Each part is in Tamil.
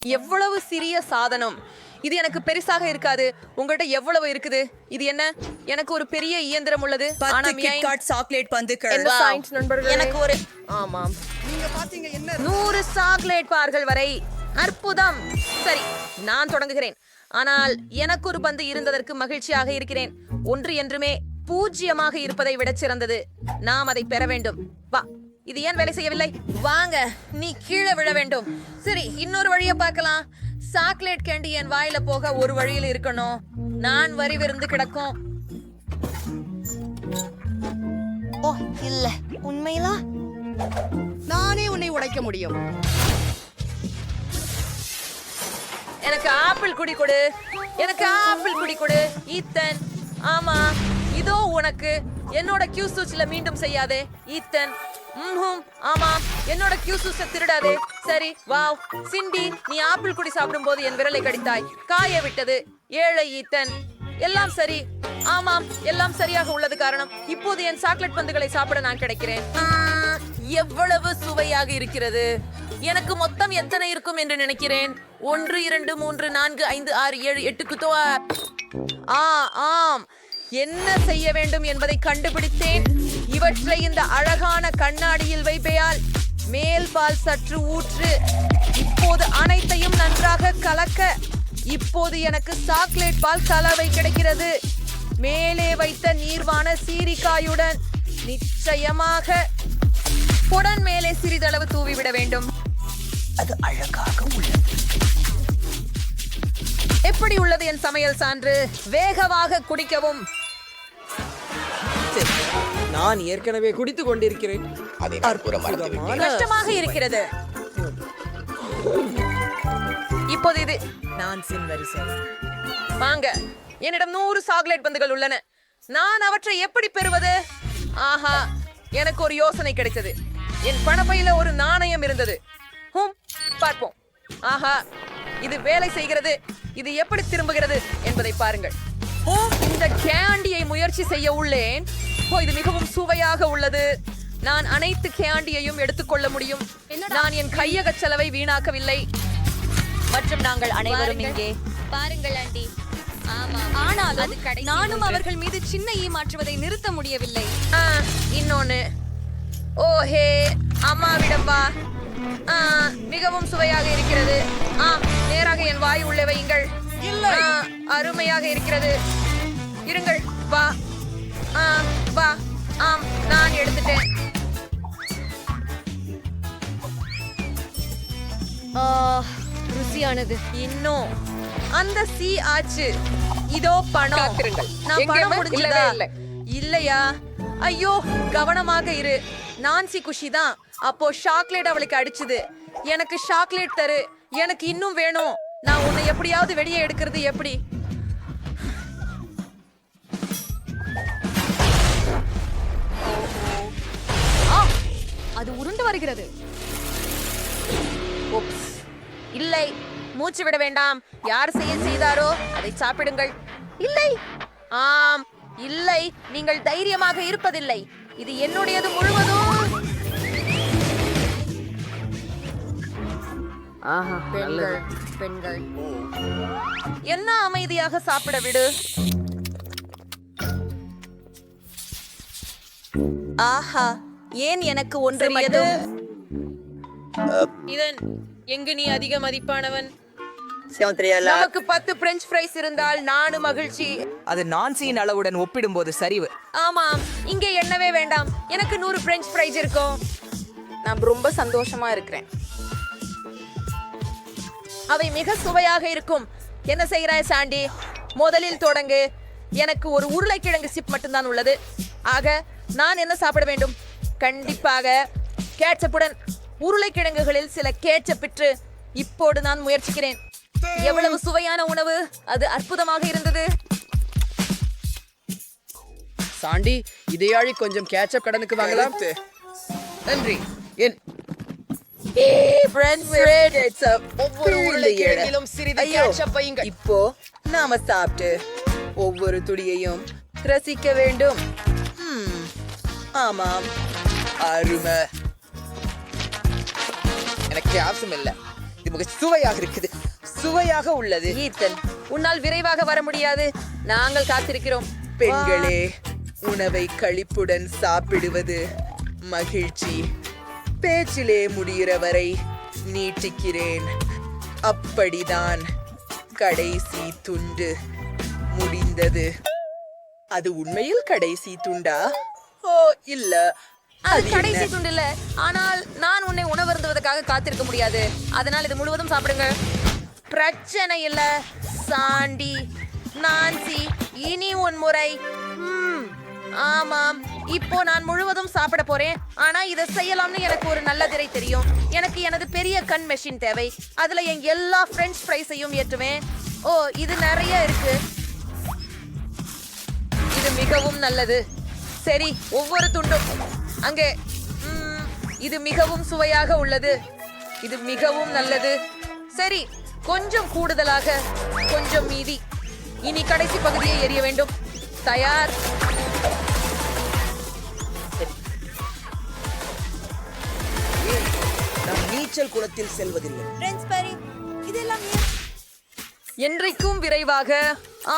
எவ்வளவு சிறிய சாதனம் இது. எனக்கு பெருசாக இருக்காது. உங்கள்கிட்ட எவ்வளவு இருக்குது? இது என்ன? எனக்கு ஒரு பெரிய இயந்திரம் உள்ளது. ஆனா சாக்லேட் பந்துகள். எனக்கு ஒரு ஆமாம், நீங்க பாத்தீங்க என்ன? 100 சாக்லேட் பார்கள் வரை. அற்புதம். சரி, நான் தொடங்குகிறேன். ஆனால் எனக்கு ஒரு பந்து இருந்ததற்கு மகிழ்ச்சியாக இருக்கிறேன். ஒன்று என்றுமே 0 இருப்பதை விட சிறந்தது. நாம் அதை பெற வேண்டும். வா, இது ஏன் வேலை செய்யவில்லை? வாங்க, நீ கீழே விழ வேண்டும். சரி, இன்னொரு வழியை பார்க்கலாம். சாக்லேட் கேண்டி என் வாயில போக ஒரு வழியில் இருக்கணும். நான் வரி விருந்து கிடக்கும். ஓ இல்ல, உண்மையிலா நானே உன்னை உடைக்க முடியும். எனக்கு ஆப்பிள் குடி கொடு. எனக்கு ஆப்பிள் குடி கொடு ஈத்தன். ஆமா, இதோ உனக்கு. என்னோட கியூ சூச்ல மீண்டும் செய்யாதே ஈத்தன். ஆமா, என்னோட கியூ சூச்ச திருடாதே. சரி, வாவ். சிண்டி, நீ ஆப்பிள் குடி சாப்பிடும் போது என் விரலை கடித்தாய். காய விட்டது. ஏழை ஈத்தன். எல்லாம் சரி. ஆமாம், எல்லாம் சரியாக உள்ளது. காரணம், இப்போது என் சாக்லேட் பந்துகளை சாப்பிட நான் கிடைக்கிறேன். எவ்வளவு சுவையாக இருக்கிறது. எனக்கு மொத்தம் எத்தனை இருக்கும் என்று நினைக்கிறேன்? 1 2 3 4 5 6 7 8 குத்தோவா. ஆம், என்ன செய்ய வேண்டும் என்பதை கண்டுபிடித்தேன். இவற்றை இந்த அழகான கண்ணாடியில் வைப்பேயால் மேல் பால் சற்று ஊற்று. இப்போது அனைத்தையும் நன்றாக கலக்க. இப்போது எனக்கு சாக்லேட் பால் கலவை கிடைக்கிறது. மேலே வைத்த நீர்வான சீரிக்காயுடன். நிச்சயமாக புடன் மேலே சிறிதளவு தூவிவிட வேண்டும். அது அழகாக உள்ளது. எப்படி உள்ளது என் சமையல் சான்று? வேகமாக குடிக்கவும். நான் ஏற்கனவே குடித்துக் கொண்டிருக்கிறேன். கஷ்டமாக இருக்கிறது. இப்போது இது நான் வரிசை. வாங்க, என்னிடம் 100 சாக்லேட் பந்துகள் உள்ளன. நான் அவற்றை எப்படி பெறுவது? ஆஹா, எனக்கு ஒரு யோசனை கிடைத்தது. என் பணப்பையில ஒரு நாணயம் இருந்தது. பார்ப்போம். ஆஹா, இது வேலை செய்கிறது. இது எப்படி திரும்புகிறது என்பதை பாருங்கள். இந்த கேண்டியை முயற்சி செய்ய உள்ளேன். இது மிகவும் சுவையாக உள்ளது. நான் அனைத்து கேண்டியையும் எடுத்துக்கொள்ள முடியும். நான் என் கையக செலவை வீணாக்கவில்லை. மற்றும் நாங்கள் அனைவரும் இங்கே பாருங்கள் ஆண்டி. ஆமா, ஆனாலும் நானும் அவர்கள் மீது சின்ன மாற்றுவதை நிறுத்த முடியவில்லை. இன்னொன்னு. ஓஹே, அம்மாவிடம் வா. மிகவும் சுவையாக இருக்கிறது. நேராக என் வாய் உள்ளே வையுங்கள். அருமையாக இருக்கிறது. இருங்கள். வா. வா. நான் எடுத்துட்டேன். ருசியானது. இன்னும் அந்த சி ஆச்சு. இதோ பணம். நான் பணம் முடிஞ்சதா? இல்லையா? ஐயோ, கவனமாக இரு. நான்சி குஷிதான். அப்போ சாக்லேட் அவளுக்கு அடிச்சுது. எனக்கு சாக்லேட் தரு. எனக்கு இன்னும் வேணும். நான் உன்னை எப்படியாவது வெளியே எடுக்கிறது எப்படி? அது உருண்டு வருகிறது. இல்லை, மூச்சு விட வேண்டாம். யார் செய்தாரோ அதை சாப்பிடுங்கள். இல்லை. ஆம், இல்லை, நீங்கள் தைரியமாக இருப்பதில்லை. இது என்னுடையது முழுவதும். பெண்கள் என்ன அமைதியாக சாப்பிட விடு. ஆஹா, ஏன் எனக்கு ஒன்று மட்டும்? இதன் எங்கு நீ அதிக மதிப்பானவன்? நமக்கு 10 பிரெஞ்ச் ஃப்ரைஸ் இருந்தால் நானும் மகிழ்ச்சி. அது நான்சியின் அளவுடன் ஒப்பிடும்போது சரிவு. ஆமாம், இங்கே எண்ணவே வேண்டாம். எனக்கு 100 பிரெஞ்ச் ஃப்ரைஸ் இருக்கும். நான் ரொம்ப சந்தோஷமா இருக்கிறேன். அவை மிக சுவையாக இருக்கும். என்ன செய்கிறாய் சாண்டி? முதலில் தொடங்கு. எனக்கு ஒரு உருளைக்கிழங்கு சிப் மட்டும்தான் உள்ளது. ஆக நான் என்ன சாப்பிட வேண்டும்? கண்டிப்பாக கேட்சப்புடன். உருளைக்கிழங்குகளில் சில கேட்சப்பிற்று. இப்போது நான் முயற்சிக்கிறேன். எவ்வளவு சுவையான உணவு! அது அற்புதமாக இருந்தது. சாண்டி, இதையாழி கொஞ்சம் கேட்சப் கடனுக்கு வாங்கலாம். நன்றி. ஒவ்வொரு உருளைக்கிழங்கிலும் சிறிது கேட்சப் வையுங்கள். இப்போ நாம சாப்பிட்டு ஒவ்வொரு துடியையும் ரசிக்க வேண்டும். ஆமாம், அருமை. எனக்கு அவசியம் இல்லை. இது மிக சுவையாக இருக்குது, சுவையாக உள்ளது. ஈத்தன், உன்னால் விரைவாக வர முடியாது. நாங்கள் காத்திருக்கிறோம். பெண்களே, உணவை களிப்புடன் சாப்பிடுவது மகிழ்ச்சி. பேச்சிலே முடிகிற வரை நீட்டிக்கிறேன். அப்படிதான் கடைசி துண்டு முடிந்தது. அது உண்மையில் கடைசி துண்டா? ஓ இல்ல, அது அது கடைசி என்ன? துண்டு இல்ல. ஆனால் நான் உன்னை உணவருந்துவதற்காக காத்திருக்க முடியாது. அதனால் இது முழுவதும் சாப்பிடுங்க. பிரச்சனை இல்ல சாண்டி. நான்சி, இனி உன் முறை. ஆமாம், இப்போ நான் முழுவதும் சாப்பிட போறேன். ஆனா இதை செய்யலாம்னு எனக்கு ஒரு நல்ல திரை தெரியும். எனக்கு எனது பெரிய கண் மெஷின் தேவை. அதுல என் எல்லா பிரெஞ்ச் ஃப்ரைஸையும் ஏற்றுவேன். ஓ, இது நிறைய இருக்கு. இது மிகவும் நல்லது. சரி, ஒவ்வொரு துண்டும் அங்கே. இது மிகவும் சுவையாக உள்ளது. இது மிகவும் நல்லது. சரி, கொஞ்சம் கூடுதலாக, கொஞ்சம் மீதி. இனி கடைசி பகுதியை எறிய வேண்டும். தயார். நான் நீச்சல் குளத்தில் செல்வதில்லை. என்றைக்கும் விரைவாக.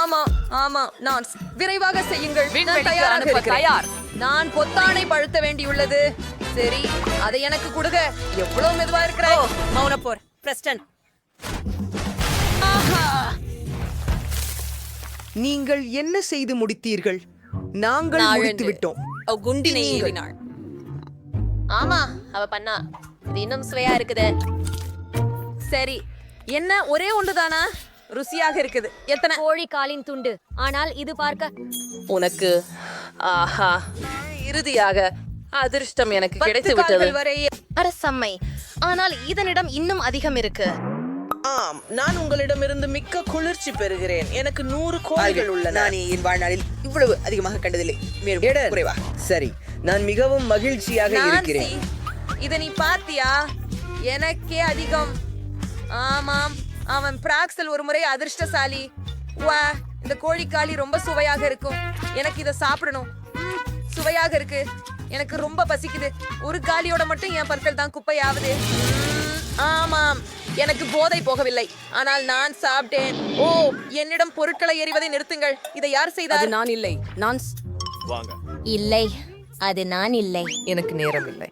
ஆமா ஆமா, நான் விரைவாக செய்யுங்கள். நான் தயாராக இருக்கிறேன். நான் பொத்தானை பழுத்த வேண்டியுள்ளது. சரி, அதை எனக்கு கொடுங்க. எவ்வளவு மெதுவா இருக்கிறாய். மௌனப்போர் பிரஸ்டன். நீங்கள் என்ன செய்து முடித்தீர்கள்? நாங்கள் முடித்து விட்டோம். குண்டினை ஏறினாள். ஆமா, அவ பண்ணா. இது இன்னும் சுவையா இருக்குது. சரி, என்ன ஒரே ஒன்றுதானா? ருசியாக இருக்குது. எத்தனை? கோழி காலின் துண்டு. ஆனால் இது பார்க்க உனக்கு ஆஹா, இறுதியாக அதிர்ஷ்டம் எனக்கு கிடைத்து 10 விட்டது. கால்கள் வரை. அரசம்மை. ஆனால் இதனிடம் இன்னும் அதிகம் இருக்கு. ஆம், நான் உங்களிடமிருந்து மிக்க குளிர்ச்சி பெறுகிறேன். எனக்கு 100 கோழிகள் உள்ளன. நான் என் வாழ்நாளில் இவ்வளவு அதிகமாக கண்டதில்லை. மேலும் குறைவா? சரி, நான் மிகவும் மகிழ்ச்சியாக இருக்கிறேன். நான்சி, இத நீ பாத்தியா? எனக்கே அதிகம். ஆமாம், அவன் பிராக்சல் ஒரு முறை அதிர்ஷ்டசாலி. வா, இந்த கோழிக்காளி ரொம்ப சுவையாக இருக்கும். எனக்கு இத சாப்பிடணும். சுவையாக இருக்கு. எனக்கு ரொம்ப பசிக்குது. ஒரு காலியோட மட்டும் என் பற்கள் தான் குப்பையாவது. ஆமாம், எனக்கு போதை போகவில்லை. ஆனால் நான் சாப்பிட்டேன். ஓ, என்னிடம் பொருட்களை எறிவதை நிறுத்துங்கள். இதை யார் செய்தார்? நான் இல்லை. நான் இல்லை, அது நான் இல்லை. எனக்கு நேரம் இல்லை.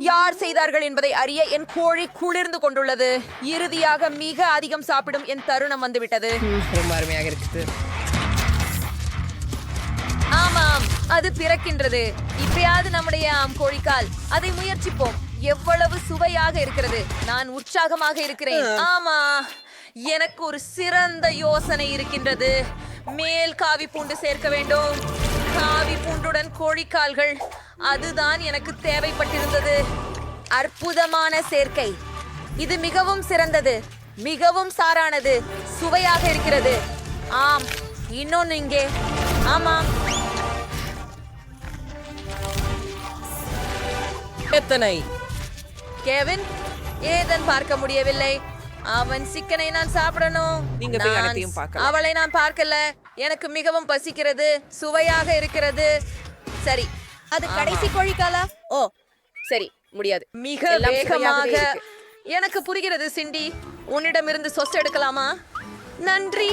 யார் செய்தார்கள் என்பதை அறிய என் கோழி குளிர்ந்து கொண்டுள்ளது. இறுதியாக மிக அதிகம் சாப்பிடும் என் தருணம் வந்துவிட்டது. ரொம்ப அருமையாக இருக்குது. ஆமாம், அது பிறக்கின்றது. இப்பயாவது நம்முடைய கோழிக்கால். அதை முயற்சிப்போம். எவ்வளவு சுவையாக இருக்கிறது. நான் உற்சாகமாக இருக்கிறேன். ஆமா, எனக்கு ஒரு சிறந்த யோசனை இருக்கின்றது. மேல் காவி பூண்டு சேர்க்க வேண்டும். காவி பூண்டுடன் கோழிக்கால்கள். அதுதான் எனக்கு தேவைப்பட்டிருந்தது. அற்புதமான சேர்க்கை. இது மிகவும் சிறந்தது. மிகவும் சாரானது. சுவையாக இருக்கிறது. ஆம், இன்னொன்னு இங்கே. ஆமாம், எத்தனை? கெவின், ஏதன் பார்க்க முடியவில்லை. அவன் சிக்கனை நான் சாப்பிடணும். நீங்க போய் நான் அனைத்தையும் பார்க்கலாம். அவளை நான் பார்க்கல. எனக்கு மிகவும் பசிக்கிறது. சுவையாக இருக்கிறது. சரி, அது கடைசி கோழிக்காலா? ஓ, சரி, முடியாது. மிக எல்லாம் வேகமாக. சுவையாகவே இருக்கு. எனக்கு புரிகிறது சிண்டி. உன்னிடமிருந்து சொஸ் எடுக்கலாமா? நன்றி.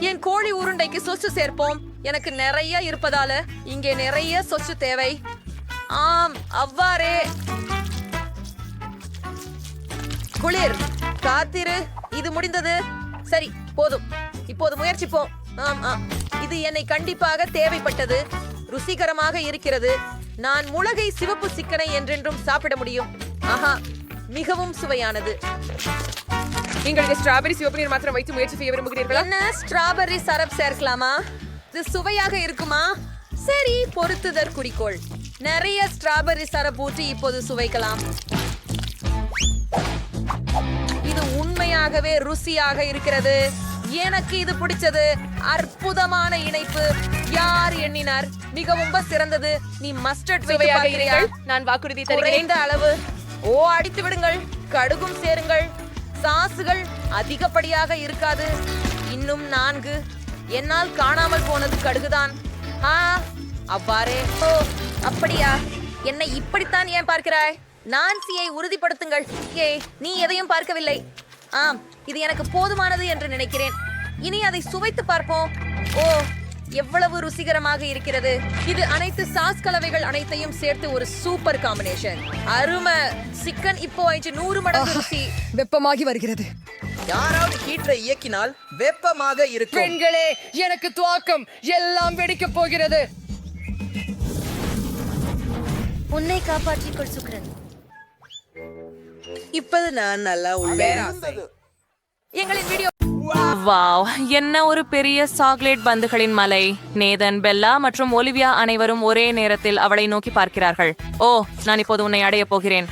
என் கோழி உருண்டைக்கு சொச்சு சேர்ப்போம். எனக்கு நிறைய இருப்பதால இங்கே நிறைய சொச்சு தேவை. ஆம், அவ்வாறே. குளிர், காத்திரு. இது முடிந்தது. சரி, போதும். இப்போது முயற்சிப்போம். இது என்னை கண்டிப்பாக தேவைப்பட்டது. ருசிகரமாக இருக்கிறது. நான் முளகை சிவப்பு சிக்கனை என்றென்றும் சாப்பிட முடியும். ஆஹா, மிகவும் சுவையானது. நீங்கள் ஸ்ட்ராபெரி சிவப்பு நீர் மாத்திரம் வைத்து முயற்சி செய்ய விரும்புகிறீர்களா? என்ன, ஸ்ட்ராபெர்ரி சரப் சேர்க்கலாமா? இது சுவையாக இருக்குமா? சரி, பொறுத்துதற் குறிக்கோள். நிறைய ஸ்ட்ராபெர்ரி சரப் ஊற்றி இப்போது சுவைக்கலாம். இது உண்மையாகவே ருசியாக இருக்கிறது. எனக்கு இது பிடிச்சது. அற்புதமான இணைப்பு. யார் எண்ணினார்? மிகவும் சிறந்தது. நீ மஸ்டர்ட் சுவையாக இருங்கள். நான் வாக்குறுதி தருகிறேன். குறைந்த அளவு. ஓ, அடித்து விடுங்கள். கடுகும் சேருங்கள். சாசுகள் அதிகப்படியாக இருக்காது. இன்னும் 4. என்னால் காணாமல் போனது கடுகுதான். அவ்வாறே. ஓ, அப்படியா? என்னை இப்படித்தான் ஏன் பார்க்கிறாய்? நான்சியை உறுதிப்படுத்துங்கள். ஏய், நீ எதையும் பார்க்கவில்லை. ஆம், இது எனக்கு போதுமானது என்று நினைக்கிறேன். இனி அதை சுவைத்து பார்ப்போம். ஓ, எவ்வளவு ருசிகரமாக இருக்கிறது. இது அனைத்து சாஸ் கலவைகள் அனைத்தையும் சேர்த்து ஒரு சூப்பர் காம்பினேஷன். அருமை. சிக்கன் இப்போ 100 மடங்கு ருசி. வெப்பமாகி வருகிறது. யாராவது ஹீட்டரை இயக்கினால் வெப்பமாக இருக்கும். பெண்களே, எனக்கு துவாக்கம். எல்லாம் வெடிக்கப் போகிறது. உன்னை காப்பாற்றிக்கொள் சுக்ரன். இப்போது நான் நல்லா உள்ளேன். எங்களின் வீடியோ வாவ், என்ன ஒரு பெரிய சாக்லேட் பந்துகளின் மலை. நேதன், பெல்லா மற்றும் ஒலிவியா அனைவரும் ஒரே நேரத்தில் அவளை நோக்கி பார்க்கிறார்கள். ஓ, நான் இப்போது உன்னை அடைய போகிறேன்.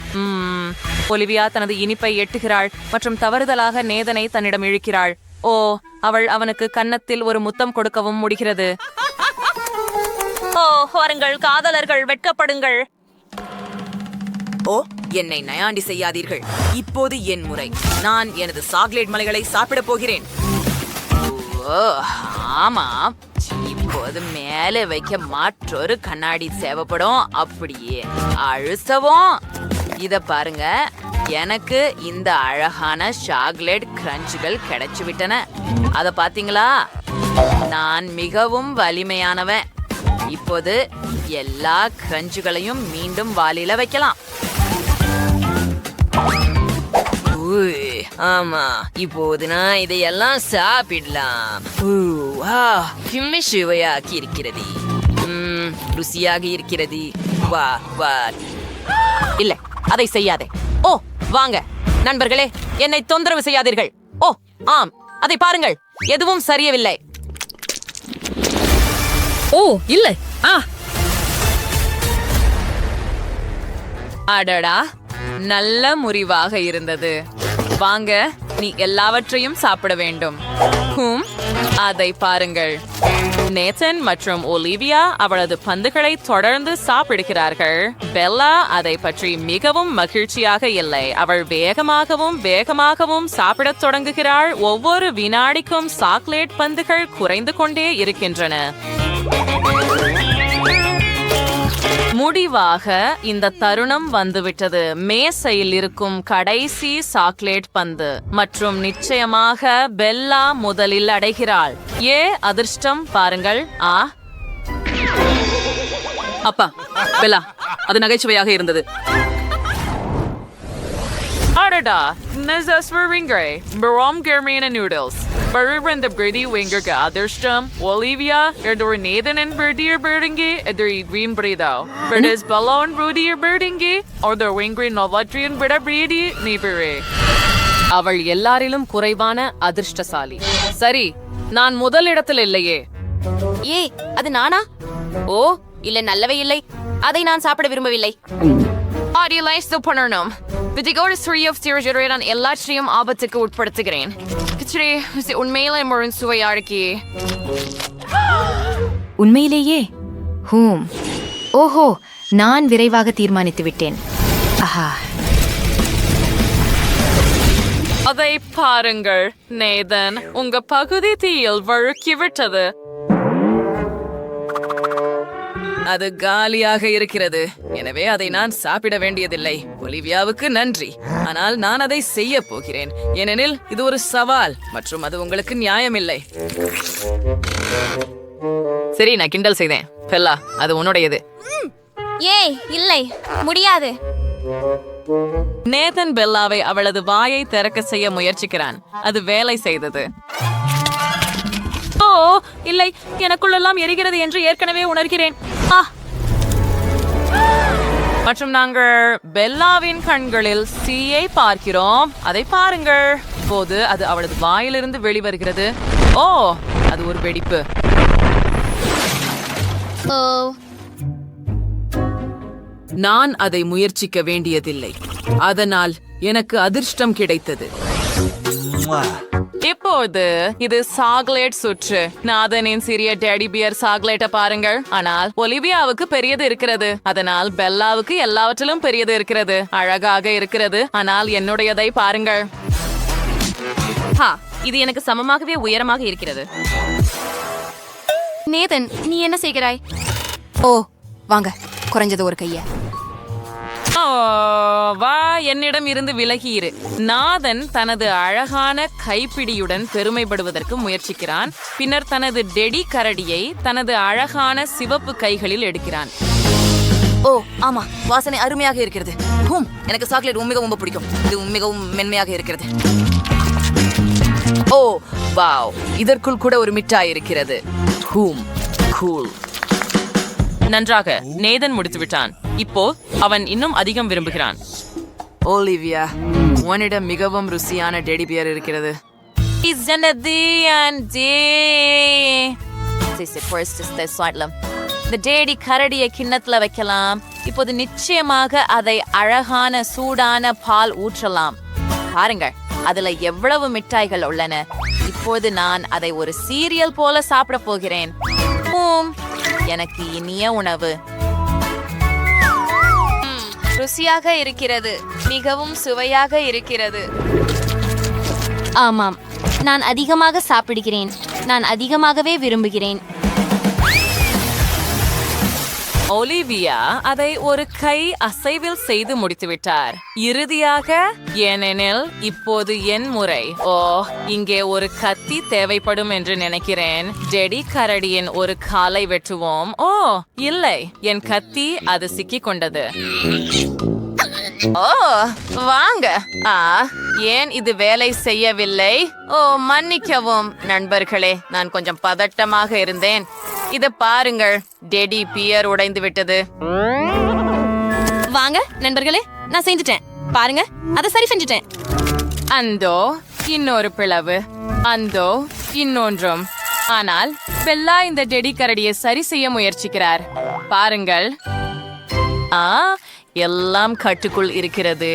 ஒலிவியா தனது இனிப்பை எட்டுகிறாள் மற்றும் தவறுதலாக நேதனை தன்னிடம் இழுக்கிறாள். ஓ, அவள் அவனுக்கு கன்னத்தில் ஒரு முத்தம் கொடுக்கவும் முடிகிறது. ஓ, வாருங்கள் காதலர்கள், வெட்கப்படுங்கள். ஓ, என்னை நயாண்டி செய்யாதீர்கள். இப்போது என் முறை. நான் எனது சாக்லேட் மலைகளை சாப்பிடப் போகிறேன். ஓ, ஆமா, இப்போது மேலே வைக்க மற்றொரு கண்ணாடி தேவைப்படும். அப்படியே அழுசவும். இத பாருங்க, எனக்கு இந்த அழகான சாக்லேட் கிரஞ்சுகள் கிடைச்சு விட்டன. அத பாத்தீங்களா? நான் மிகவும் வலிமையானவன். இப்போது எல்லா கிரஞ்சுகளையும் மீண்டும் வாளில வைக்கலாம். ஆமா, இப்போது நான் இதையெல்லாம் சாப்பிடலாம். சுவையாக்கி இருக்கிறது. ருசியாக இருக்கிறது. வா வா. இல்லை, அதை செய்யாதே. ஓ, வாங்க நண்பர்களே, என்னை தொந்தரவு செய்யாதீர்கள். ஓ, ஆம், அதை பாருங்கள், எதுவும் சரியவில்லை. ஓ, இல்லை. அடடா, நல்ல முறிவாக இருந்தது. வாங்க, நீ எல்லாவற்றையும் சாப்பிட வேண்டும். அதை பாருங்கள். நேத்தன் மற்றும் ஒலிவியா அவளது பந்துகளை தொடர்ந்து சாப்பிடுகிறார்கள். பெல்லா அதை பற்றி மிகவும் மகிழ்ச்சியாக இல்லை. அவள் வேகமாகவும் சாப்பிடத் தொடங்குகிறாள். ஒவ்வொரு வினாடிக்கும் சாக்லேட் பந்துகள் குறைந்து கொண்டே இருக்கின்றன. முடிவாக இந்த தருணம் வந்துவிட்டது. மேசையில் இருக்கும் கடைசி சாக்லேட் பந்து மற்றும் நிச்சயமாக பெல்லா முதலில் அடைகிறாள். ஏ அதிர்ஷ்டம் பாருங்கள். அப்பா, பெல்லா, அது நகைச்சுவையாக இருந்தது. அடடா, noodles. Baribrand the birdie winger அதிர்ஷ்டம். ஒலிவியா எதோர் நேதனன் birdier birdingi எதோர் green bredo. Birdes ballon rudier birdingi or the wingrin novatrian birda breedi nibere. அவள் எல்லாரிலும் குறைவான அதிர்ஷ்டசாலி. சரி, நான் முதலிடத்தில் இல்லையே. ஏய், அது நானா? ஓ, இல்ல, நல்லவே இல்லை. அதை நான் சாப்பிட விரும்பவில்லை. ஆடியலைஸ் பண்ணணும். விதிகோடு 3 of 0 நான் எல்லாற்றையும் ஆபத்துக்கு உட்படுத்துகிறேன். உண்மையிலே முரண் சுவையாக்கி. உண்மையிலேயே? ஓஹோ, நான் விரைவாக தீர்மானித்து விட்டேன். அதை பாருங்கள், நேதன், உங்க பகுதி தீயில் வழுக்கிவிட்டது. அது காலியாக இருக்கிறது. எனவே அதை நான் சாப்பிட வேண்டியதில்லை. ஒலிவியாவுக்கு நன்றி. ஆனால் நான் அதை செய்ய போகிறேன், ஏனெனில் இது ஒரு சவால் மற்றும் அது உங்களுக்கு நியாயமில்லை. சரி, நான் கிண்டல் செய்தேன். பெல்லா, அது உன்னுடையது. ஏய், இல்லை, முடியாது. நேதன் பெல்லாவை அவளது வாயை திறக்க செய்ய முயற்சிக்கிறான். அது வேலை செய்தது. ஓ, இல்லை, எனக்குள்ளெல்லாம் எரிகிறது என்று ஏற்கனவே உணர்கிறேன். மற்றும் நாங்கள் பெல்லாவின் கண்களில் சீயை பார்க்கிறோம். அதை பாருங்கள். போது அது அவளது வாயிலிருந்து வெளிவருகிறது. ஓ, அது ஒரு வெடிப்பு. நான் அதை முயற்சிக்க வேண்டியதில்லை. அதனால் எனக்கு அதிர்ஷ்டம் கிடைத்தது. இப்போது இது சாக்லேட் சுற்று. நாதனின் சிறிய டேடி பியர் சாக்லேட்டை பாருங்கள். ஆனால் ஒலிவியாவுக்கு பெரியது இருக்கிறது. அதனால் பெல்லாவுக்கு எல்லாவற்றிலும் பெரியது இருக்கிறது. அழகாக இருக்கிறது. ஆனால் என்னுடையதை பாருங்கள். இது எனக்கு சமமாகவே உயரமாக இருக்கிறது. நேதன், நீ என்ன செய்கிறாய்? ஓ, வாங்க, குறைஞ்சது ஒரு கைய. வா, என்னிடம் இருந்து விலகியிரு. நாதன் தனது அழகான கைப்பிடியுடன் பெருமைப்படுவதற்கு முயற்சிக்கிறான். பின்னர் தனது டெடி கரடியை தனது அழகான சிவப்பு கைகளில் எடுக்கிறான். ஓ ஆமா, வாசனை அருமையாக இருக்கிறது. எனக்கு சாக்லேட் மிகவும் ரொம்ப பிடிக்கும். இது மிகவும் மென்மையாக இருக்கிறது. ஓ வாவ், இதற்குள் கூட ஒரு மிட்டாய் இருக்கிறது. கூல். நன்றாக, நேதன் முடித்து விட்டான். இப்போ அவன் இன்னும் அதிகம் விரும்புகிறான். ஒலிவியா, உன்னிடம் மிகவும் ருசியான டெடி பியர் இருக்கிறது. இந்த டேடி கரடியை கிண்ணத்துல வைக்கலாம். இப்போது நிச்சயமாக அதை அழகான சூடான பால் ஊற்றலாம். பாருங்கள், அதுல எவ்வளவு மிட்டாய்கள் உள்ளன. இப்போது நான் அதை ஒரு சீரியல் போல சாப்பிட போகிறேன். எனக்கு இனிய உணவு. ருசியாக இருக்கிறது, மிகவும் சுவையாக இருக்கிறது. ஆமாம், நான் அதிகமாக சாப்பிடுகிறேன். நான் அதிகமாகவே விரும்புகிறேன். ஒலிவியா அதை ஒரு கை அசைவில் செய்து முடித்துவிட்டார். இறுதியாக, ஏனெனில் இப்போது என் முறை. இங்கே ஒரு கத்தி தேவைப்படும் என்று நினைக்கிறேன். டெடி கரடியின் ஒரு காலை வெட்டுவோம். இல்லை, என் கத்தி அது சிக்கிக் கொண்டது. வாங்க. ஏன் இது வேலை செய்யவில்லை? மன்னிக்கவும் நண்பர்களே, நான் கொஞ்சம் பதட்டமாக இருந்தேன். இத பாருங்கள், டெடி பியர் உடைந்து விட்டது. வாங்க நண்பர்களே, நான் செஞ்சுட்டேன். பாருங்க, அதை சரி செஞ்சுட்டேன். அந்தோ இன்னொரு பிளவு, அந்தோ இன்னொன்றும். ஆனால் பெல்லா இந்த டெடி கரடியை சரி செய்ய முயற்சிக்கிறார். பாருங்கள், எல்லாம் கட்டுக்குள் இருக்கிறது.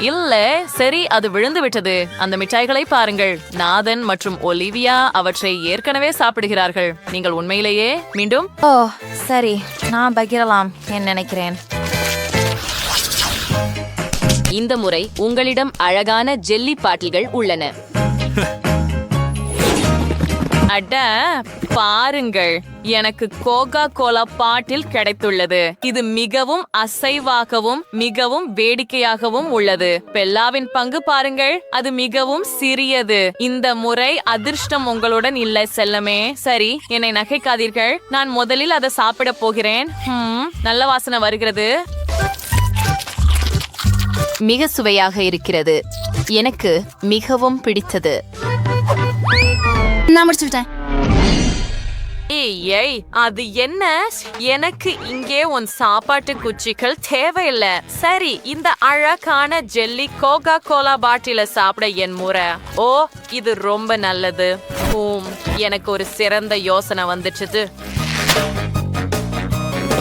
இல்ல, சரி, அது விழுந்து விட்டது. அந்த மிட்டாய்களை பாருங்கள். நாதன் மற்றும் ஒலிவியா அவற்றை ஏற்கனவே சாப்பிடுகிறார்கள். நீங்கள் உண்மையிலேயே மீண்டும் சரி, நான் பகிரலாம் என்று நினைக்கிறேன். இந்த முறை உங்களிடம் அழகான ஜெல்லி பாட்டில்கள் உள்ளன. அட பாருங்கள், எனக்கு கோகா கோலா பாட்டில் கிடைத்துள்ளது. இது மிகவும் அசைவாகவும் மிகவும் வேடிக்கையாகவும் உள்ளது. பெல்லாவின் பங்கு பாருங்கள், அது மிகவும் சிறியது. இந்த முறை அதிர்ஷ்டம் உங்களுடன் இல்லை செல்லமே. சரி, என்னை நகைக்காதீர்கள். நான் முதலில் அதை சாப்பிட போகிறேன். நல்ல வாசனை வருகிறது. மிக சுவையாக இருக்கிறது. எனக்கு மிகவும் பிடித்தது. நான் முடிச்சுட்டேன். ஏய், அது என்ன? எனக்கு இங்கே உன் சாப்பாட்டு குச்சிகள் தேவையில்லை. சரி, இந்த அழகான ஜெல்லி கோகா கோலா பாட்டில சாப்பிட என் முறை. இது ரொம்ப நல்லது. எனக்கு ஒரு சிறந்த யோசனை வந்துச்சு.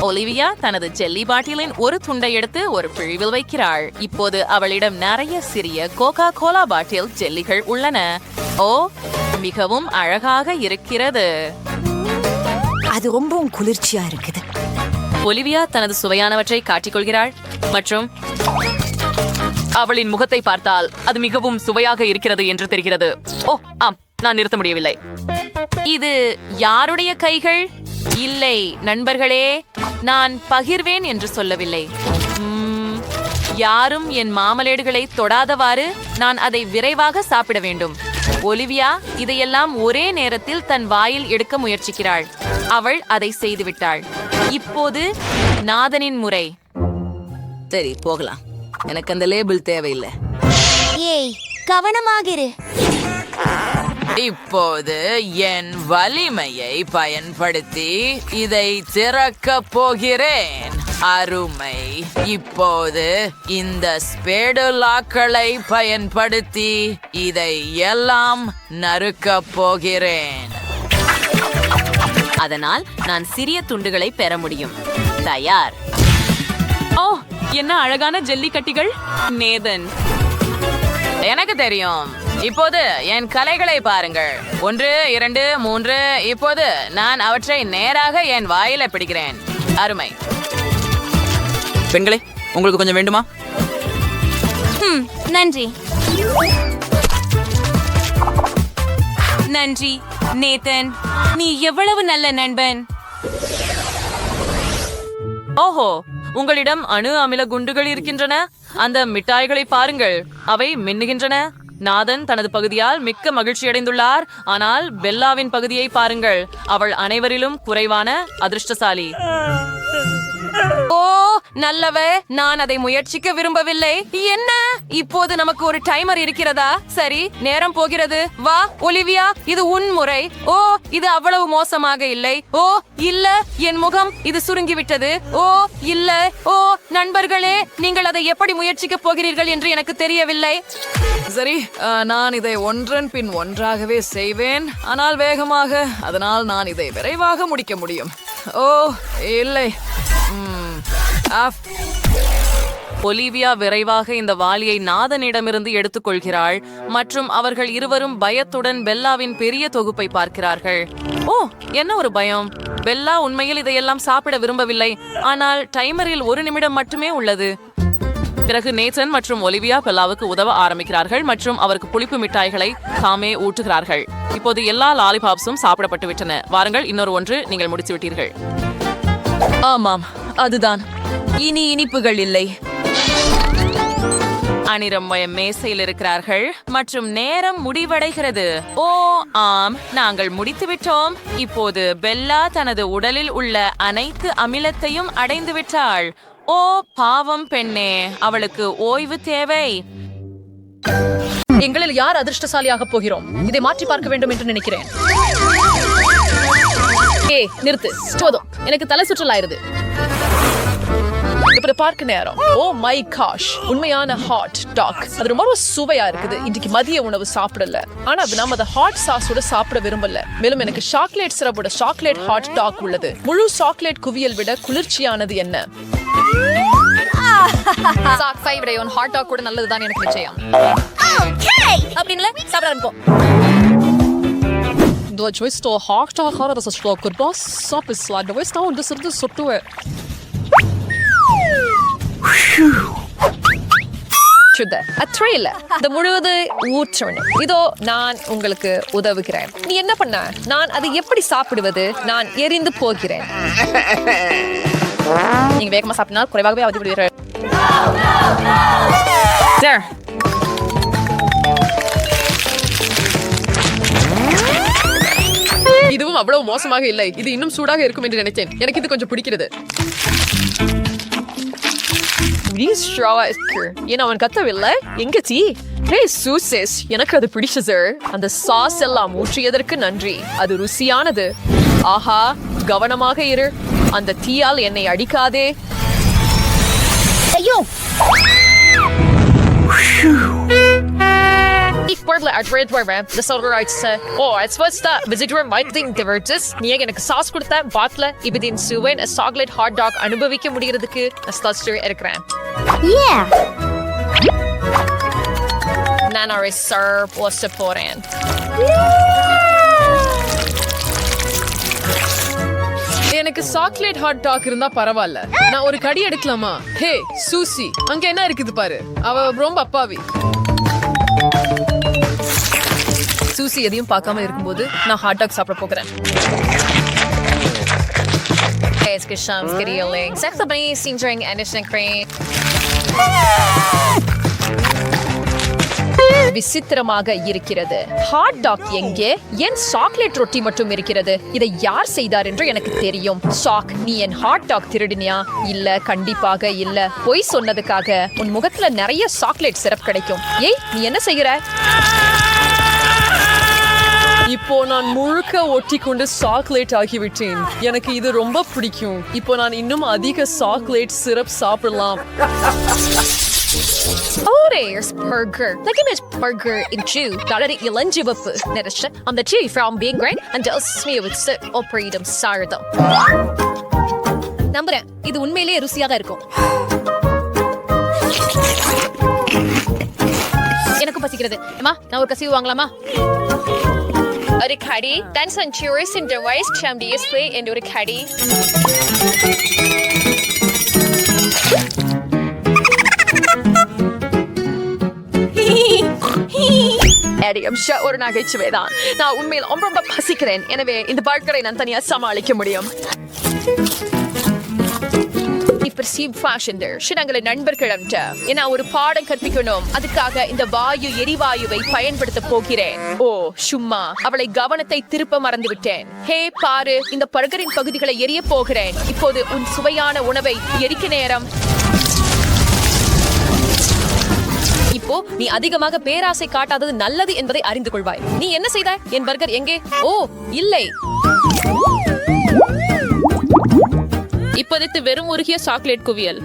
ஒலிவியா தனது ஜெல்லி பாட்டிலின் ஒரு துண்டை எடுத்து ஒரு பிழிவில் வைக்கிறாள். இப்போது அவளிடம் நிறைய சிறிய கோகா கோலா பாட்டில் ஜெல்லிகள் உள்ளன. மிகவும் அழகாக இருக்கிறது. அது ரொம்பவும் குளிர்ச்சியா இருக்குது. ஒலிவியா தனது சுவையானவற்றை காட்டிக்கொள்கிறாள் மற்றும் அவளின் முகத்தை பார்த்தால் அது மிகவும் சுவையாக இருக்கிறது என்று தெரிகிறது. ஆம், நான் நிறுத்த முடியவில்லை. இது யாருடைய கைகள்? இல்லை நண்பர்களே, நான் பகிர்வேன் என்று சொல்லவில்லை. யாரும் என் மாமலேடுகளை தொடாதவாறு நான் அதை விரைவாக சாப்பிட வேண்டும். ஒலிவியா இதையெல்லாம் ஒரே நேரத்தில் தன் வாயில் எடுக்க முயற்சிக்கிறாள். அவள் அதை செய்துவிட்டாள். இப்போது நாதனின் முறை. சரி, போகலாம். எனக்கு அந்த லேபிள் தேவையில்லை. ஏய், கவனமாகிரு. இப்போது என் வலிமையை பயன்படுத்தி இதை திறக்க போகிறேன். அருமை. இப்போது இந்த ஸ்பேடுலாக்களை பயன்படுத்தி இதை எல்லாம் நறுக்க போகிறேன். அதனால் நான் சிறிய துண்டுகளை பெற முடியும். தயார். என்ன அழகான ஜெல்லி கட்டிகள். நேதன், எனக்கு தெரியும். இப்போது என் கலைகளை பாருங்கள். 1, 2, 3. இப்போது நான் அவற்றை நேராக என் வாயில பிடிக்கிறேன். அருமை. பெண்களே, உங்களுக்கு கொஞ்சம் வேண்டுமா? நன்றி. நன்றி நேதன், நீ எவ்வளவு நல்ல நண்பன். உங்களிடம் அணு அமில குண்டுகள் இருக்கின்றன. அந்த மிட்டாய்களை பாருங்கள், அவை மின்னுகின்றன. நாதன் தனது பகுதியால் மிக்க மகிழ்ச்சியடைந்துள்ளார். ஆனால் பெல்லாவின் பகுதியை பாருங்கள், அவள் அனைவரிலும் குறைவான அதிர்ஷ்டசாலி. ஓ நல்லவே, நான் அதை முயற்சிக்க விரும்பவில்லை. என்ன, இப்போது நமக்கு ஒரு டைமர் இருக்கிறதா? சரி, நேரம் போகிறது. வா ஒலிவியா, இது உன் முறை. ஓ இது அவ்வளவு மோசமாக இல்லை. ஓ இல்ல, என் முகம் இது சுருங்கிவிட்டது. ஓ இல்ல. ஓ நண்பர்களே, நீங்கள் அதை எப்படி முயற்சிக்க போகிறீர்கள் என்று எனக்கு தெரியவில்லை. சரி, நான் இதை ஒன்றன் பின் ஒன்றாகவே செய்வேன், ஆனால் வேகமாக. அதனால் நான் இதை விரைவாக முடிக்க முடியும். ஓ இல்லை. ஒலிவியா விரைவாக இந்த வாளியை நாதனிடமிருந்து எடுத்துக்கொள்கிறாள் மற்றும் அவர்கள் இருவரும் பயத்துடன் பெல்லாவின் பெரிய தொகுப்பை பார்க்கிறார்கள். ஓ என்ன ஒரு பயம்! பெல்லா உண்மையில் இதையெல்லாம் சாப்பிட விரும்பவில்லை, ஆனால் டைமரில் 1 நிமிடம் மட்டுமே உள்ளது. பிறகு நேத்தன் மற்றும் ஒலிவியா பெல்லாவுக்கு உதவ ஆரம்பிக்கிறார்கள் மற்றும் அவருக்கு புளிப்பு மிட்டாய்களை தாமே ஊட்டுகிறார்கள். இப்போது எல்லா லாலிபாப்ஸும் சாப்பிடப்பட்டு விட்டன. வாருங்கள், இன்னொரு ஒன்று நீங்கள் முடித்து விட்டீர்கள். ஆமாம், அதுதான். இனி இனிப்புகள் இல்லை. அனிரம்மய மேசையில் இருக்கிறார்கள் மற்றும் நேரம் முடிவடைகிறது. ஓ ஆம், நாங்கள் முடித்துவிட்டோம். இப்போது பெல்லா தனது உடலில் உள்ள அனைத்து அமிலத்தையும் அடைந்து விட்டாள். ஓ பாவம் பெண்ணே, அவளுக்கு ஓய்வு தேவை. எங்களில் யார் அதிர்ஷ்டசாலியாக போகிறோம்? இதை மாற்றி பார்க்க வேண்டும் என்று நினைக்கிறேன். நிறுத்து, போதும். எனக்கு தலை சுற்றலாயிருது. இப்படி பார்க்க நேரம். ஓ மை காஷ், உண்மையான ஹாட் டாக். அது ரொம்ப சுவையா இருக்குது. இன்றைக்கு மதிய உணவு சாப்பிடல, ஆனா அது நாம அதை ஹாட் சாஸோட சாப்பிட விரும்பல. மேலும் எனக்கு சாக்லேட் சிரப்போட சாக்லேட் ஹாட் டாக் உள்ளது. முழு சாக்லேட் குவியல் விட குளிர்ச்சியானது என்ன? சாக்ஸை விட ஹாட் டாக் கூட நல்லதுதான் எனக்கு நிச்சயம். அப்படின்ல சாப்பிட ஆரம்பிப்போம். Då just då hakt har det så slå kur boss så beslag då visst hon det så det så då. சுட அத்ரைல இந்த முழுவது ஊற்றணும். இதோ நான் உங்களுக்கு உதவுகிறேன். நீ என்ன பண்ண? நான் அதை எப்படி சாப்பிடுவது? நான் எரிந்து போகிறேன். நீங்க வேகமா சாப்பிட்டால் குறைவாகவே அவதிப்படுவீர்கள். இதுவும் அவ்வளவு மோசமாக இல்லை. இது இன்னும் சூடாக இருக்கும் என்று நினைத்தேன். எனக்கு இது கொஞ்சம் பிடிக்கிறது. ஏன்னா அவன் கத்தவில்லை. எங்க டீ? ஹே சூசஸ், எனக்கு அது பிடிச்சது. அந்த சாஸ் எல்லாம் ஊற்றியதற்கு நன்றி. அது ருசியானது. ஆஹா, கவனமாக இரு. அந்த தீயால் என்னை அடிக்காதே. ஐயோ! Ich wollte Adred wear the solar rights. Oh, it's what's that? Visitor might think the words. நீ எனக்கு சாஸ் கொடுத்த பாட்ல இப்படின் சுவன் சாக்லேட் ஹாட் டாக் அனுபவிக்க முடிகிறதுக்கு ஸ்டாஸ்டர் இருக்கிறேன். Yeah. நான் ஒரு சர்வ் வாஸ் போறேன். எனக்கு சாக்லேட் ஹாட் டாக் இருந்தா பரவாயில்ல. நான் ஒரு கடி எடுக்கலாமா? ஹே சூசி, அங்க என்ன இருக்குது பாரு. அவ ரொம்ப அப்பாவி. சூசி எதையும் பார்க்காம இருக்கும்போது நான் ஹாட் டாக் சாப்பிட போகிறேன். விசித்திரமாக இருக்கிறது. ஹாட் டாக் எங்கே? என் சாக்லேட் ரொட்டி மட்டும் இருக்கிறது. இதை யார் செய்தார் என்று எனக்கு தெரியும். சாக், நீ என் ஹாட் டாக் திருடினியா? இல்ல, கண்டிப்பாக இல்ல. பொய் சொன்னதுக்காக உன் முகத்துல நிறைய சாக்லேட் சிரப் கிடைக்கும். ஏய், நீ என்ன செய்கிற? இப்போ நான் முழுக்க ஒட்டி கொண்டு சாக்லேட் ஆகிவிட்டேன். எனக்கு இது ரொம்ப பிடிக்கும். இப்போ நான் இன்னும் அதிக சாக்லேட் சிரப் சாப்பிடலாம். Oreos burger. Like a burger in Jew. Dalari ilanjivapu. Nerasha. On the Jew from being great and just me with sit operatum sardo. நம்புறேன், இது உண்மையிலேயே ருசியாக இருக்கும். எனக்கு பசிக்கிறது. அம்மா, நான் ஒரு கசிவு வாங்கலாமா? ஒரு கடி. Then some churros and the rice chamdiesly and ஒரு கடி. ஒரு நகைச்சுவைதான். நான் உண்மையில் ரொம்ப பசிக்கிறேன். எனவே இந்த பர்கரை நான் தனியா சமாளிக்க முடியும். இப்ப perceived fashion there. ஷினங்கள நண்பர்களிடம் என்ன ஒரு பாடம் கற்பிக்கணும். அதுக்காக இந்த எரிவாயுவை பயன்படுத்த போகிறேன். ஓ சும்மா அவளை கவனத்தை திருப்ப மறந்துவிட்டேன். ஹே பாரு, இந்த பர்கரின் பகுதிகளை எரிய போகிறேன். இப்போது உன் சுவையான உணவை எரிக்க நேரம். இப்போ நீ அதிகமாக பேராசை காட்டாதது நல்லது என்பதை அறிந்து கொள்வாய். நீ என்ன செய்தாய்? என் பர்கர் எங்கே? ஓ இல்லை, இப்போதைக்கு வெறும் உருகிய சாக்லேட் குவியல்.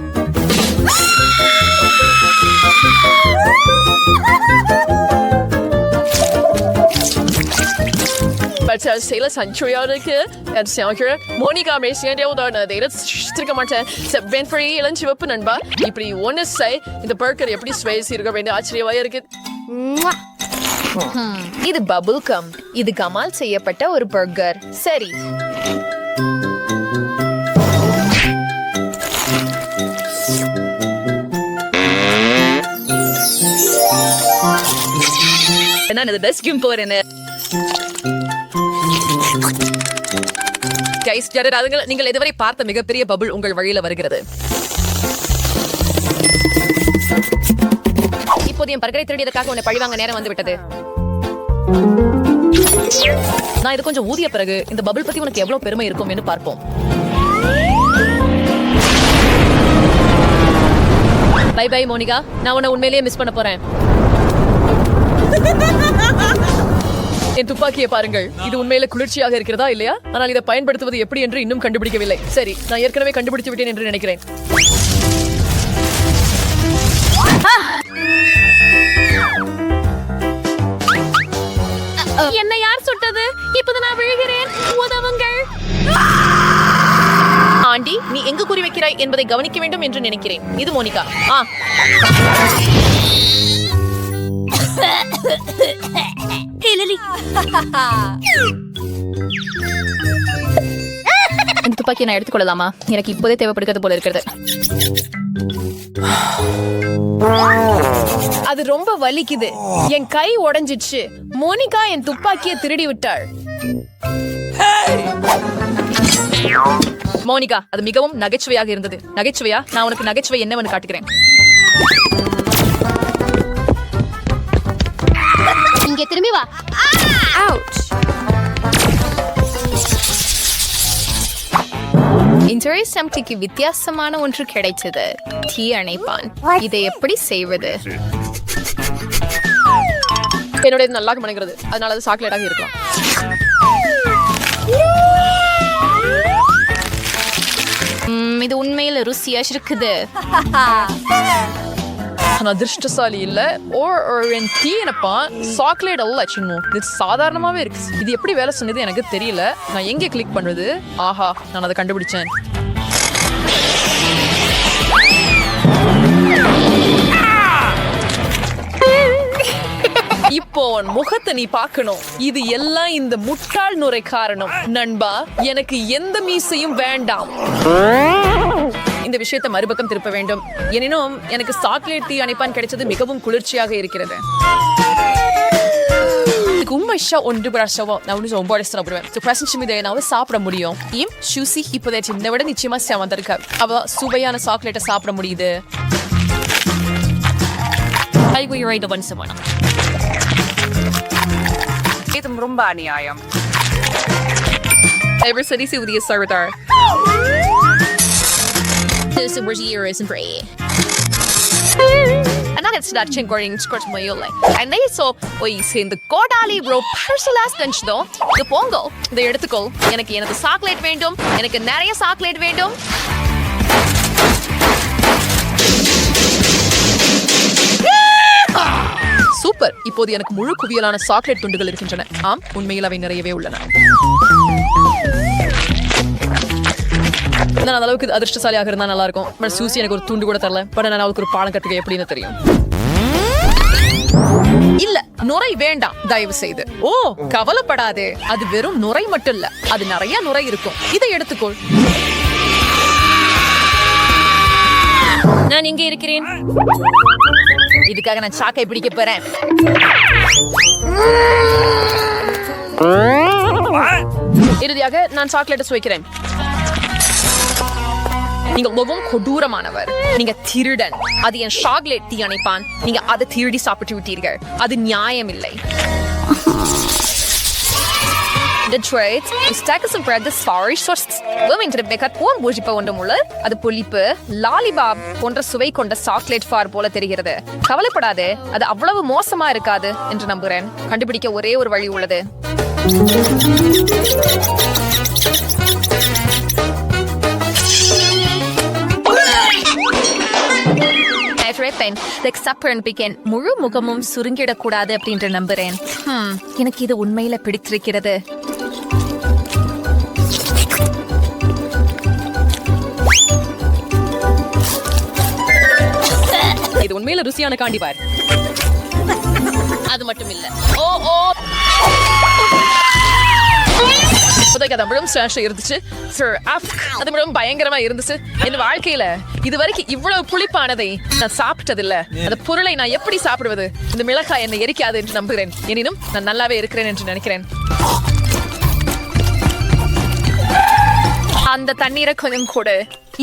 செய்யல சஞ்சுரியா இருக்கு. மோனிகா இருக்க மாட்டேன். இளஞ்சிவப்பு நண்பா, இப்படி ஒன்னு செய். இந்த பர்கர் எப்படி ஸ்வைஸ் இருக்க வேண்டிய ஆச்சரியமா இருக்கு. இது பபுள் கம். இது கமால் செய்யப்பட்ட ஒரு பர்கர். சரி, நான் இது டெஸ்கும் போறேன்னு. கைஸ், நீங்கள் இதுவரை பார்த்த மிகப்பெரிய பபுள் உங்கள் வழியில வருகிறது. இப்போது என் பர்கரை திருடியதற்காக உன்னை பழிவாங்க நேரம் வந்து விட்டது. நான் இது கொஞ்சம் ஊதிய பிறகு இந்த பபுள் பத்தி உனக்கு எவ்வளவு பெருமை இருக்கும் என்று பார்ப்போம். பை பை மோனிகா, நான் உன்னை உண்மையிலேயே மிஸ் பண்ண போறேன். என் துப்பாக்கியை பாருங்கள். இது உண்மையில குளிர்ச்சியாக இருக்கிறதா இல்லையா? ஆனால் இதை பயன்படுத்துவது எப்படி என்று இன்னும் கண்டுபிடிக்கவில்லை. சரி, நான் ஏற்கனவே கண்டுபிடித்து விட்டேன் என்று நினைக்கிறேன். என்னை யார் சுட்டது? இப்போது நான் விழுகிறேன். உதவுங்கள். ஆண்டி, நீ எங்கு குறி வைக்கிறாய் என்பதை கவனிக்க வேண்டும் என்று நினைக்கிறேன். இது மோனிகா. இந்த துப்பாக்கியை நான் எடுத்துக்கொள்ளலாமா? எனக்கு இப்போதே தேவைப்படுகிறது போல இருக்கிறது. அது ரொம்ப வலிக்குது. என் கை உடைஞ்சிச்சு. மோனிகா என் துப்பாக்கியை திருடி விட்டாள். மோனிகா, அது மிகவும் நகைச்சுவையாக இருந்தது. நகைச்சுவையா? நான் உனக்கு நகைச்சுவை என்னவென்று காட்டுகிறேன். இங்கே திரும்பி வா. இன்றைய சம்டிக்கு வித்தியாசமான ஒன்று கிடைச்சது. தீ அணைப்பான். இதை எப்படி செய்வது? என்னுடைய நல்லா மனைகிறது, அதனால அது சாக்லேட்டாக இருக்கலாம். இது உண்மையில ருசியா இருக்குது. நான் அதிர்ஷ்டசாலி இல்ல. என் தீ அணைப்பான் சாக்லேட் அல்ல சின்ன. இது சாதாரணமாவே இருக்கு. இது எப்படி வேலை சொன்னது எனக்கு தெரியல. நான் எங்கே கிளிக் பண்ணுவது? ஆஹா, நான் அதை கண்டுபிடிச்சேன். இப்போ உன் முகத்தை நீ பார்க்கணும். இது எல்லாம் இந்த முட்டாள் நுரை காரணம். நண்பா, எனக்கு எந்த மீசையும் வேண்டாம். இந்த விஷயத்தை மறுபக்கம் திருப்ப வேண்டும். எனினும் எனக்கு சாக்லேட் தீ அணைப்பான் கிடைச்சது மிகவும் குளிர்ச்சியாக இருக்கிறது. சாப்பிட முடியும். இதை விட நிச்சயமா வந்திருக்க. அவ சுவையான சாக்லேட்டை சாப்பிட முடியுது. இது ரொம்ப அநியாயம். Everybody see the servitor. This was years and free. It's not changing scores my yole. And they so we seen the Godali bro personal lunch though. The pongo. The எடுத்துக்கோ. எனக்கு சாக்லேட் வேண்டும். எனக்கு நிறைய சாக்லேட் வேண்டும். சூப்பர். இப்போது எனக்கு முழு குவியலான சாக்லேட் துண்டுகள் இருக்கின்றன. ஆம், உண்மையில் அவை நிறையவே உள்ளன. நான் அளவுக்கு அதிர்ஷ்டசாலியாக இருந்தா நல்லா இருக்கும். பட் சூசி எனக்கு ஒரு துண்டு கூட தரல. பட் நான் அவளுக்கு ஒரு பாடம் கற்றுக்க எப்படின்னு தெரியும். இல்ல, நுரை வேண்டாம் தயவு செய்து. ஓ, கவலைப்படாதே. அது வெறும் நுரை மட்டும் இல்ல, அது நிறைய நுரை இருக்கும். இதை எடுத்துக்கொள். நான் இங்கே இருக்கிறேன். இதுக்காக நான் சாக்கை பிடிக்க போறேன். இறுதியாக நான் சாக்லேட்டை சுவைக்கிறேன். நீங்க மிகவும் கொடூரமானவர். நீங்க திருடன். அது என் சாக்லேட் தீயணைப்பான். நீங்க அதை திருடி சாப்பிட்டு விட்டீர்கள். அது நியாயம் இல்லை. Detroit, stärker som bread svarig först. Vem inte det bekat på en bujipa under muller? அது புளிப்பு லாலிபாப் போன்ற சுவை கொண்ட சாக்லேட் ஃபார் போல தெரிகிறது. கவலைப்படாதே, அது அவ்வளவு மோசமா இருக்காது என்று நம்புகிறேன். கண்டுபிடிக்க ஒரே ஒரு வழி உள்ளது. முழு முகமும் சுருங்கிடக்கூடாது அப்படின்ற நம்புறேன். எனக்கு இது உண்மையில பிடித்திருக்கிறது. இது உண்மையில ருசியான காண்டி பார். அது மட்டும் இல்ல. இருந்துச்சு. அது பயங்கரமா இருந்துச்சு. என் வாழ்க்கையில இதுவரைக்கும் இவ்வளவு புளிப்பானதை நான் சாப்பிட்டதில்ல. அந்த பொருளை நான் எப்படி சாப்பிடுவது? இந்த மிளகாய் என்னை எரிக்காது என்று நம்புகிறேன். எனினும் நான் நல்லாவே இருக்கிறேன் என்று நினைக்கிறேன். அந்த தண்ணீரை கொஞ்சம் கூட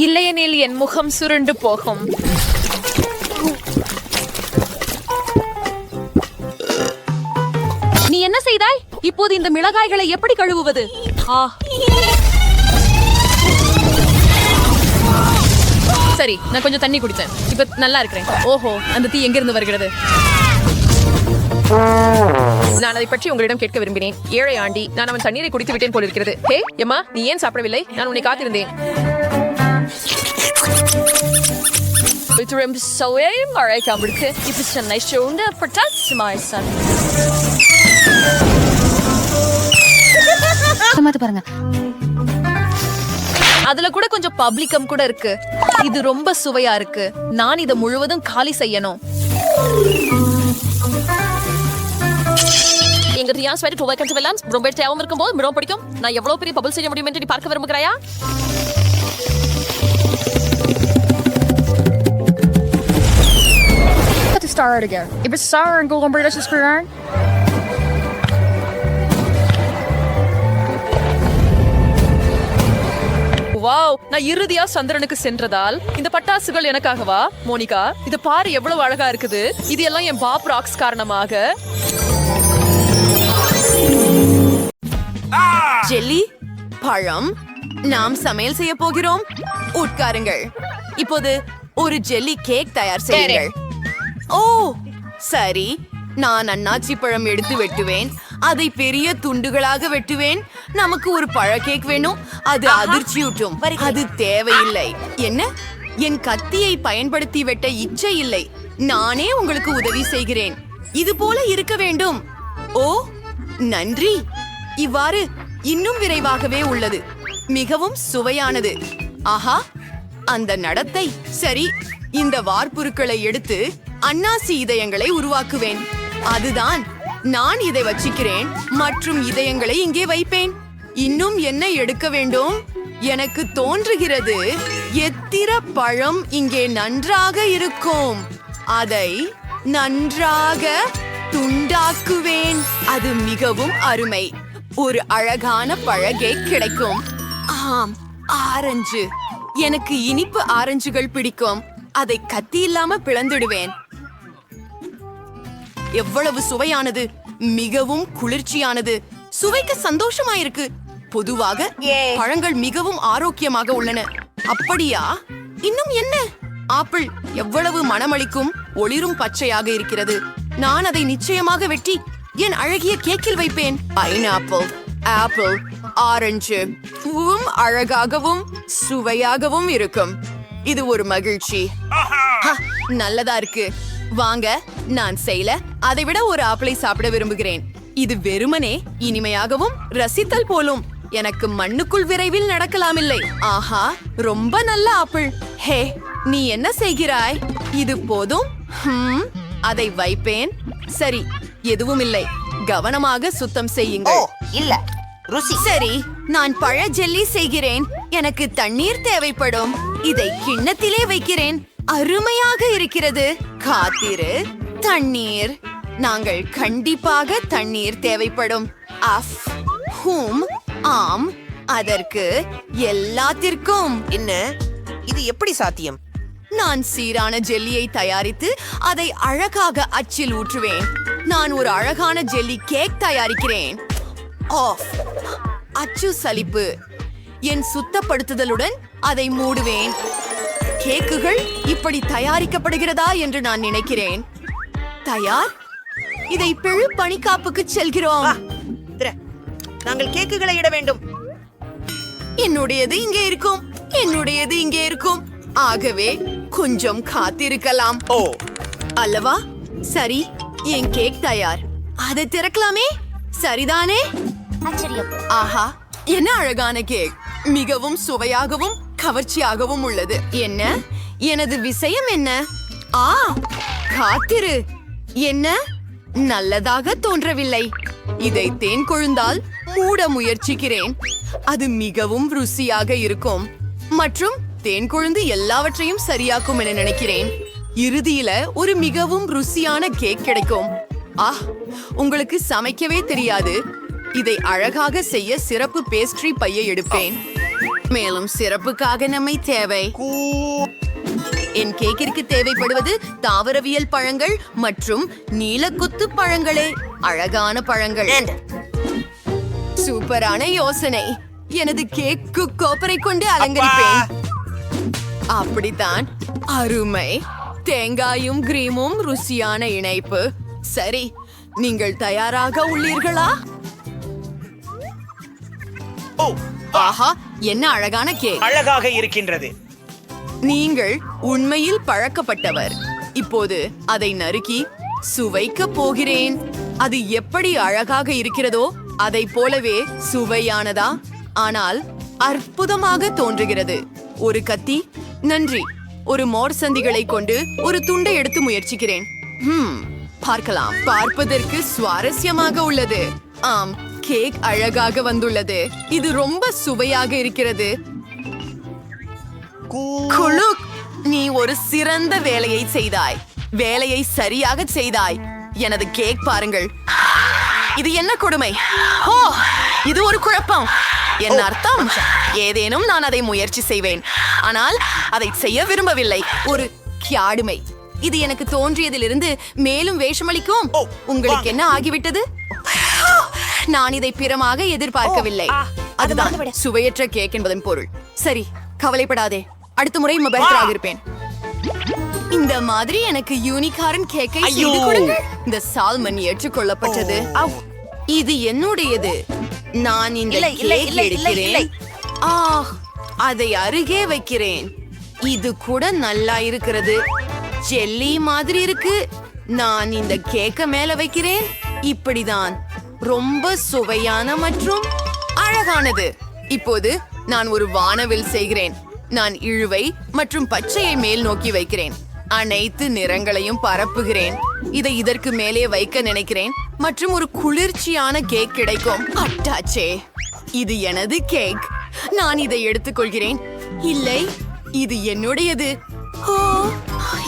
இல்லையெனில் என் முகம் சுருண்டு போகும். நீ என்ன செய்தாய்? இப்போது இந்த மிளகாய்களை எப்படி கழுவுவது? சரி, நான் கொஞ்சம் தண்ணி குடித்தேன். இப்ப நல்லா இருக்கிறேன். ஓஹோ, அந்த தீ எங்கிருந்து வருகிறது? நான் அதை பற்றி உங்களிடம் கேட்க விரும்பினேன். ஏழை ஆண்டி, நான் அவன் தண்ணீரை குடித்து விட்டேன் போல இருக்கிறது. ஹே எம்மா, நீ ஏன் சாப்பிடவில்லை? நான் உன்னை காத்திருந்தேன். பாருங்க, அதுல கூட கொஞ்சம் பப்ளிக்கம் கூட இருக்கு. இது ரொம்ப சுவையா இருக்கு. நான் இதை முழுவதும் காலி செய்யணும். எங்க ரியாஸ் வேறு டுவெல் வெல்லாம் ரொம்ப தேவம் இருக்கும்போது மிகவும் பிடிக்கும். நான் எவ்வளவு பெரிய பபிள் செய்ய முடியும் என்று நீ பார்க்க விரும்புகிறாயா? start again. If it's sour and golden British is correct. Wow, நான் இறுதியா சந்திரனுக்கு சென்றதால் இந்த பட்டாசுகள் எனக்காகவா? மோனிகா, இது பாரு எவ்வளவு அழகா இருக்குது. இது எல்லாம் என் பாப் ராக்ஸ் காரணமாக. ஜெல்லி பழம் நாம் சமையல் செய்ய போகிறோம். உட்காருங்கள். இப்போது ஒரு ஜெல்லி கேக் தயார் செய்யுங்கள். ஓ சரி, நான் அன்னாச்சி பழம் எடுத்து வெட்டுவேன். அதை பெரிய துண்டுகளாக வெட்டுவேன். நமக்கு ஒரு பழ கேக் வேணும். அது அதிர்ச்சியூட்டும். அது தேவையில்லை. என்ன? என் கத்தியை பயன்படுத்தி வெட்ட இச்சை இல்லை. நானே உங்களுக்கு உதவி செய்கிறேன். இது போல இருக்க வேண்டும். ஓ நன்றி. இவ்வாறு இன்னும் விரைவாகவே உள்ளது. மிகவும் சுவையானது. ஆஹா, அந்த நடத்தை. சரி, இந்த வார்ப்புருக்களை எடுத்து அன்னாசி இதயங்களை உருவாக்குவேன். அதுதான் நான் இதை வச்சிக்கிறேன் மற்றும் இதயங்களை இங்கே வைப்பேன். இன்னும் என்ன எடுக்க வேண்டும்? எனக்கு தோன்றுகிறது எத்திர பழம் இங்கே நன்றாக இருக்கும். அதை நன்றாக துண்டாக்குவேன். அது மிகவும் அருமை. ஒரு அழகான பழ கேக் கிடைக்கும். ஆம், ஆரஞ்சு. எனக்கு இனிப்பு ஆரஞ்சுகள் பிடிக்கும். அதை கத்தி இல்லாம பிளந்துடுவேன். எவ்வளவு சுவையானது, மிகவும் குளிர்ச்சியானது. சுவைக்கு சந்தோஷமாயிருக்கு. பொதுவாக பழங்கள் மிகவும் ஆரோக்கியமாக உள்ளன. அப்படியா? இன்னும் என்ன? ஆப்பிள் எவ்வளவு மணமளிக்கும், ஒளிரும் பச்சையாக இருக்கிறது. நான் அதை நிச்சயமாக வெட்டி என் அழகிய கேக்கில் வைப்பேன். பைனாப்பிள், ஆப்பிள், ஆரஞ்சு அழகாகவும் சுவையாகவும் இருக்கும். இது ஒரு மகிழ்ச்சி. நல்லதா இருக்கு. வாங்க, நான் செய்யல. அதை விட ஒரு ஆப்பிளை சாப்பிட விரும்புகிறேன். இது வெறுமனே இனிமையாகவும் ரசித்தல் போலும். எனக்கு மண்ணுக்குள் விரைவில் நடக்கலாமில்லை. ஆஹா, ரொம்ப நல்ல ஆப்பிள். ஹே, நீ என்ன செய்கிறாய்? இது போதும். அதை வைப்பேன். சரி, எதுவும் இல்லை. கவனமாக சுத்தம் செய்யுங்கள். இல்ல ருசி. சரி, நான் பழ ஜெல்லி செய்கிறேன். எனக்கு தண்ணீர் தேவைப்படும். இதை கிண்ணத்திலே வைக்கிறேன். அருமையாக இருக்கிறது. காத்திரு. தண்ணீர். நாங்கள் கண்டிப்பாக தண்ணீர் தேவைப்படும். ஆம், அதற்கு எல்லாத்திற்கும். என்ன? இது எப்படி சாத்தியம்? நான் சீரான ஜெல்லியை தயாரித்து அதை அழகாக அச்சில் ஊற்றுவேன். நான் ஒரு அழகான ஜெல்லி கேக் தயாரிக்கிறேன். ஆஃப். அச்சு சலிப்பு. என் சுத்தப்படுத்துதலுடன் அதை மூடுவேன். கேக்குகள் இப்படி தயாரிக்கப்படுகிறதா என்று நான் நினைக்கிறேன். தயார். இதை பிழு பனிக்காப்புக்கு செல்கிறோம். நாங்கள் கேக்குகளை இட வேண்டும். என்னுடையது இங்கே இருக்கும். என்னுடையது இங்கே இருக்கும். ஆகவே கொஞ்சம் காத்திருக்கலாம். ஓ அல்லவா? சரி, என் கேக் தயார். அதை திறக்கலாமே? சரிதானே? ஆச்சரியம். ஆஹா, என்ன அழகான கேக். மிகவும் சுவையாகவும் கவர்ச்சியாகவும் உள்ளது. என்ன? எனது விஷயம் என்ன? ஆ, காத்திரு. என்ன? நல்லதாக தோன்றவில்லை. இதை தேன் கொழுந்தால் மூட முயற்சிக்கிறேன். அது மிகவும் ருசியாக இருக்கும். மற்றும் தேன் கொழுந்து எல்லாவற்றையும் சரியாக்கும் என நினைக்கிறேன். இறுதியில ஒரு மிகவும் ருசியான கேக் கிடைக்கும். உங்களுக்கு சமைக்கவே தெரியாது. இதை அழகாக செய்ய சிறப்பு பேஸ்ட்ரி பையை எடுப்பேன். மேலும் சிறப்புக்காக நம்மை தேவை. என் கேக்கிற்கு தேவைப்படுவது தாவரவியல் பழங்கள் மற்றும் நீலக்குத்து பழங்களே. அழகான பழங்கள். சூப்பரான யோசனை. எனது கேக்கு கோப்பரை கொண்டு அலங்கரிப்பேன். அப்படித்தான். அருமை. தேங்காயும் கிரீமும் ருசியான இணைப்பு. சரி, நீங்கள் தயாராக உள்ளீர்களா? ஓ ஆஹா, என்ன அழகான கேக். அழகாக இருக்கின்றது. நீங்கள் உண்மையில் பழக்கப்பட்டவர். இப்போது அதை நறுக்கி சுவைக்க போகிறேன். அது எப்படி அழகாக இருக்கிறதோ அதை போலவே சுவையானதா? ஆனால் அற்புதமாக தோன்றுகிறது. ஒரு கத்தி. நன்றி. ஒரு மோர் சந்திகளை கொண்டு ஒரு துண்டை எடுத்து முயற்சிக்கிறேன். பார்க்கலாம். பார்ப்பதற்கு சுவாரஸ்யமாக உள்ளது. ஆம், கேக் அழகாக வந்துள்ளது. இது ரொம்ப சுவையாக இருக்கிறது. குழு, நீ ஒரு சிறந்த வேலையை செய்தாய். வேலையை சரியாக செய்தாய். எனது கேக் பாருங்கள். இது என்ன கொடுமை? ஓ, இது ஒரு குழப்பம். என் அர்த்தம், ஏதேனும் நான் அதை முயற்சி செய்வேன், ஆனால் அதை செய்ய விரும்பவில்லை. ஒரு கியாடுமை. இது எனக்கு தோன்றியதிலிருந்து மேலும் வேஷமளிக்கும். உங்களுக்கு என்ன ஆகிவிட்டது? நான் இதை பிறமாக எதிர்பார்க்கவில்லை. அதுதான் சுவையற்ற கேக் என்பதன் பொருள். சரி, கவலைப்படாதே. அடுத்த முறை பெட்டராக இருப்பேன். இந்த மாதிரி எனக்கு யூனிகார்ன் கேக்கை செய்து கொடுங்கள். இந்த சால்மன் ஏற்றுக்கொள்ளப்பட்டது. இது என்னுடையது. நான் இந்த கேக் எடுக்கிறேன். அதை அருகே வைக்கிறேன். இது கூட நல்லா இருக்கிறது. ஜெல்லி மாதிரி இருக்கு. நான் இந்த கேக்க மேல வைக்கிறேன். இப்படிதான். ரொம்ப சுவையான மற்றும் அழகானது. இப்போது நான் ஒரு வானவில் செய்கிறேன். நான் இழுவை மற்றும் பச்சையை மேல் நோக்கி வைக்கிறேன். அனைத்து நிறங்களையும் பரப்புகிறேன். இதை இதற்கு மேலே வைக்க நினைக்கிறேன் மற்றும் ஒரு குளிர்ச்சியான கேக் கிடைக்கும். அட்டாச்சே, இது எனது கேக். நான் இதை எடுத்துக்கொள்கிறேன். இல்லை, இது என்னுடையது. ஓ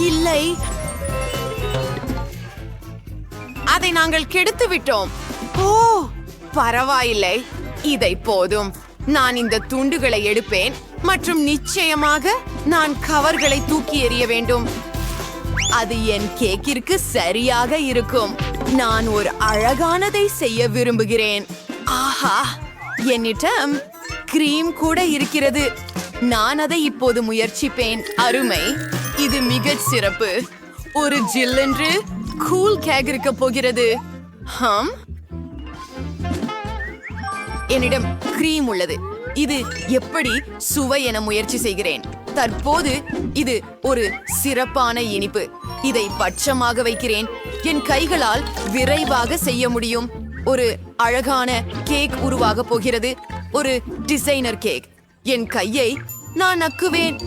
இல்லை, அதை நாங்கள் கெடுத்து விட்டோம். ஓ பரவாயில்லை, இதை போதும். நான் இந்த துண்டுகளை எடுப்பேன் மற்றும் நிச்சயமாக நான் கவர்களை தூக்கி எறிய வேண்டும். அது என் கேக்கிற்கு சரியாக இருக்கும். நான் ஒரு அழகானதை செய்ய விரும்புகிறேன். ஆஹா, என்னிடம் கிரீம் கூட இருக்கிறது. நான் அதை இப்போது முயற்சிப்பேன். அருமை. இது மிகச் சிறப்பு. ஒரு ஜில்லென்று கூல் கேக் இருக்க போகிறது. என்னிடம் கிரீம் உள்ளது. இது எப்படி சுவை என முயற்சி செய்கிறேன். தற்போது இது ஒரு சிறப்பான இனிப்பு. இதை பட்சமாக வைக்கிறேன். என் கைகளால் விரைவாக செய்ய முடியும். ஒரு அழகான கேக் உருவாக போகிறது. ஒரு டிசைனர் கேக். என் கையை நான் நக்குவேன்.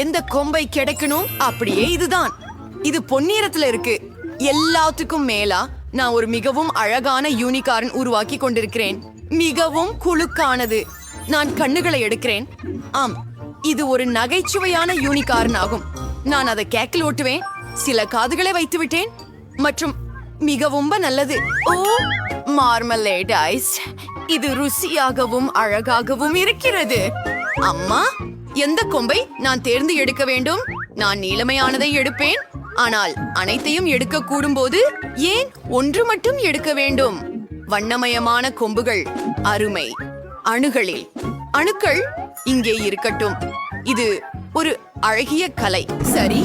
எந்த கொம்பை கிடைக்கணும்? அப்படியே இதுதான். இது பொன்னிறத்துல இருக்கு. எல்லாத்துக்கும் மேலா நான் ஒரு மிகவும் அழகான யூனிகார்ன் உருவாக்கி கொண்டிருக்கிறேன். மிகவும் குலுக்கானது. நான் கண்ணுகளை எடுக்கிறேன். ஆம், இது ஒரு நகைச்சுவையான யூனிகார்ன் ஆகும். நான் அதை கேக்கில் ஓட்டுவேன். சில காதுகளை வைத்து விட்டேன் மற்றும் மிகவும் நல்லது. ஓ, மார்மலேட் ஐஸ். இது ருசியாகவும் அழகாகவும் இருக்கிறது. அம்மா, எந்த கொம்பை நான் தேர்ந்து எடுக்க வேண்டும்? நான் நீளமையானதை எடுப்பேன். ஆனால் அனைத்தையும் எடுக்க கூடும்போது ஏன் ஒன்று மட்டும் எடுக்க வேண்டும்? வண்ணமயமான கொம்புகள் அருமை. அணுகளில் அணுக்கள் இங்கே இருக்கட்டும். இது ஒரு அழகிய கலை. சரி,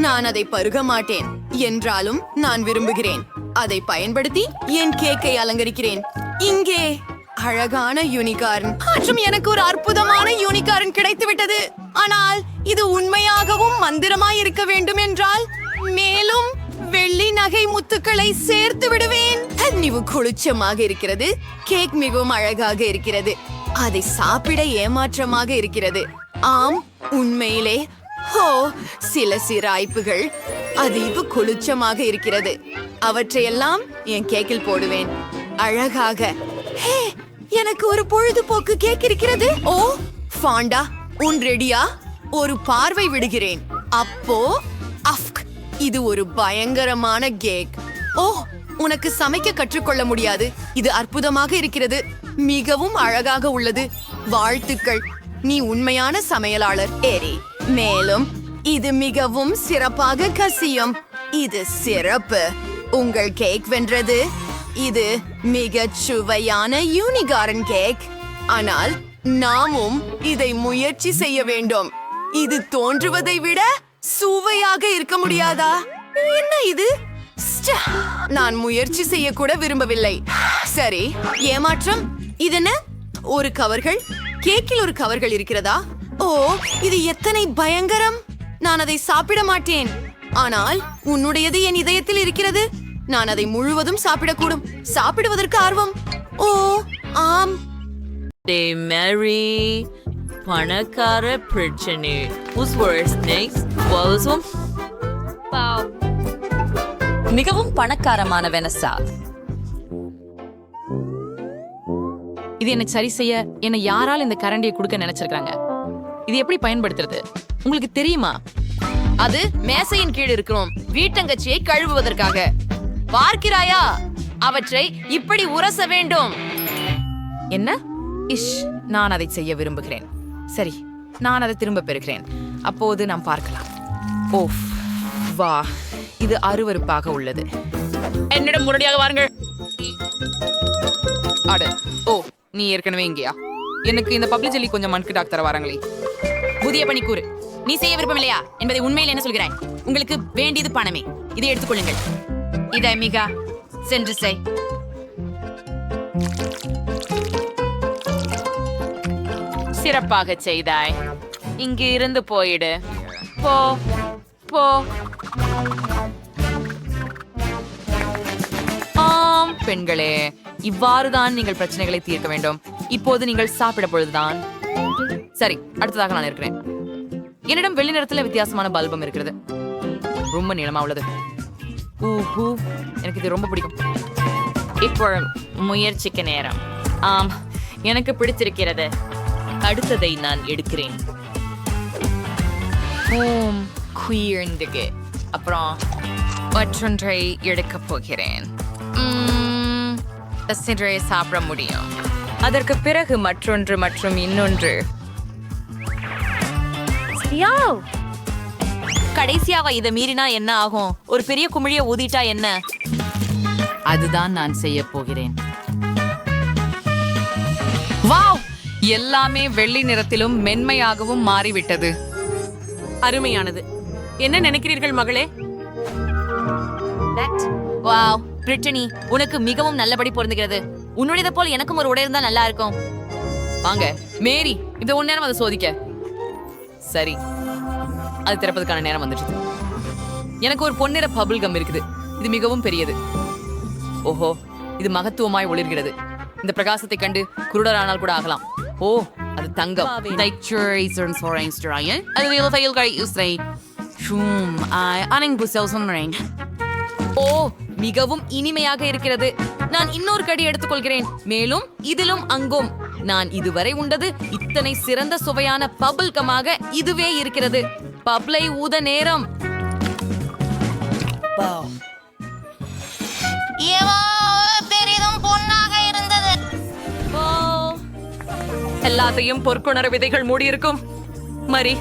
நான் அதை பருக மாட்டேன். என்றாலும் நான் விரும்புகிறேன். அதை பயன்படுத்தி என் கேக்கை அலங்கரிக்கிறேன். இங்கே அழகான யூனிகார்ன் மற்றும் எனக்கு ஒரு அற்புதமான யூனிகார்ன் கிடைத்து விட்டது. ஆனால் இது உண்மையாகவும் மந்திரமாய் இருக்க வேண்டும் என்றால் மேலும் வெள்ளி நகை முத்துக்களை சேர்த்து விடுவேன். நிவு குளிச்சமாக இருக்கிறது. கேக் மிகவும் அழகாக இருக்கிறது. அதை சாப்பிட ஏமாற்றமாக இருக்கிறது. ஆம், உண்மையிலே சில சிராய்ப்புகள் அதிவு குளிச்சமாக இருக்கிறது. அவற்றையெல்லாம் என் கேக்கில் போடுவேன். அழகாக. எனக்கு ஒரு பொழுதுபோக்கு கேக் இருக்கிறது. ஃபாண்டா, உன் ரெடியா? ஒரு பார்வை விடுகிறேன். அப்போ இது ஒரு பயங்கரமான கேக். உனக்கு சமைக்க கற்றுக்கொள்ள முடியாது. இது அற்புதமாக இருக்கிறது. மிகவும் அழகாக உள்ளது. வாழ்த்துக்கள், நீ உண்மையான சமையலாளர். மேலும் இது மிகவும் சிறப்பாக கசியும். இது சிறப்பு. உங்கள் கேக் வென்றது. இது மிகச் சுவையான யூனிகார்ன் கேக். ஆனால் நாமும் இதை முயற்சி செய்ய வேண்டும். இது தோன்றுவதை விட சுவையாக இருக்க முடியாதா? என்ன இது? நான் முயற்சி செய்ய கூட விரும்பவில்லை. சரி, ஏமாற்றம். இதென்ன? ஒரு கவர்கள்? கேக்கில் ஒரு கவர்கள் இருக்கிறதா? இது எத்தனை பயங்கரம்! நான் அதை சாப்பிட மாட்டேன். ஆனால் உன்னுடையது என் இதயத்தில் இருக்கிறது. நான் அதை முழுவதும் சாப்பிடக்கூடும். சாப்பிடுவதற்கு ஆர்வம். ஆம். மேரி, பணக்கார பிரச்சனை. மிகவும் பணக்காரமான வெனசா. இது எனக்கு சரி செய்ய என்னை யாரால் இந்த கரண்டியை கொடுக்க நினைச்சிருக்காங்க? இது எப்படி பயன்படுத்துறது உங்களுக்கு தெரியுமா? அது மேசையின் கீழ் இருக்கிறோம். வீட்டங்கச்சியை கழுவுவதற்காக. பார்க்கிறாயா? அவற்றை இப்படி உரச வேண்டும். என்ன? நான் அதை செய்ய விரும்புகிறேன். சரி, நான் அதை திரும்ப பெறுகிறேன். அப்போது நாம் பார்க்கலாம். வா, இது அருவருப்பாக உள்ளது. என்னிடம் உடனடியாக வாருங்கள். நீ ஏற்கனவே இங்கேயா? எனக்கு இந்த பப்ளி ஜெல்லி கொஞ்சம் மண்கு டாக்டர் வாரங்களே. புதிய பணிக்கூறு. நீ செய்ய விருப்பம் இல்லையா என்பதை உண்மையில் என்ன சொல்கிறாய்? உங்களுக்கு வேண்டியது பணமே. இதை எடுத்துக்கொள்ளுங்கள். இதை மிக சென்று செய். சிறப்பாக செய்தாய். இங்கு இருந்து போயிடு. போ போ. பெண்களே, இவ்வாறுதான் நீங்கள் பிரச்சனைகளை தீர்க்க வேண்டும். இப்போது நீங்கள் சாப்பிட பொழுதுதான். சரி, அடுத்ததாக நான் இருக்கிறேன். என்னிடம் வெள்ளி நிறத்துல வித்தியாசமான பல்பம் இருக்கிறது. ரொம்ப நீளமா உள்ளது. எனக்கு இது ரொம்ப பிடிக்கும். இப்போ முயற்சிக்க நேரம். எனக்கு பிடிச்சிருக்கிறது. அடுத்ததை நான் எடுக்கிறேன். அப்புறம் மற்றொன்றை எடுக்கப் போகிறேன். சாப்பிட முடியும். அதற்கு பிறகு மற்றொன்று மற்றும் இன்னொன்று. கடைசியாக இதை மீறினா என்ன ஆகும்? ஒரு பெரிய குமிழிய ஊதிட்டா என்ன? அதுதான் நான் செய்ய போகிறேன். வாவ், எல்லாமே வெள்ளி நிறத்திலும் மென்மையாகவும் மாறிவிட்டது. அருமையானது. என்ன நினைக்கிறீர்கள் மகளே? வாவ், பிரிட்டனி, உனக்கு மிகவும் நல்லபடி பொருந்துகிறது. உன்னுடையதை போல் எனக்கும் ஒரு உடை இருந்தா நல்லா இருக்கும். வாங்க மேரி, இந்த ஒரு நேரம் அதை சோதிக்க. சரி, அது திறப்பதற்கான நேரம் வந்துடுச்சு. எனக்கு ஒரு பொன்னிற பபிள் கம் இருக்குது. இது மிகவும் பெரியது. இது மகத்துவமாய் ஒளிர்கிறது. இந்த பிரகாசத்தை கண்டு குருடரானால் கூட ஆகலாம். அது தங்கம். மிகவும் இனிமையாக இருக்கிறது. நான் இன்னொரு கடி எடுத்துக்கொள்கிறேன். மேலும் இதிலும் அங்கும். நான் இதுவரை உண்டது இத்தனை சிறந்த சுவையான பபிள் கமாக இதுவே இருக்கிறது. பப்ளை ஊத நேரம். பெரிதும் பொன்னாக இருந்தது. எல்லாத்தையும் பொற்கொணர விதைகள் மூடியிருக்கும். மரி,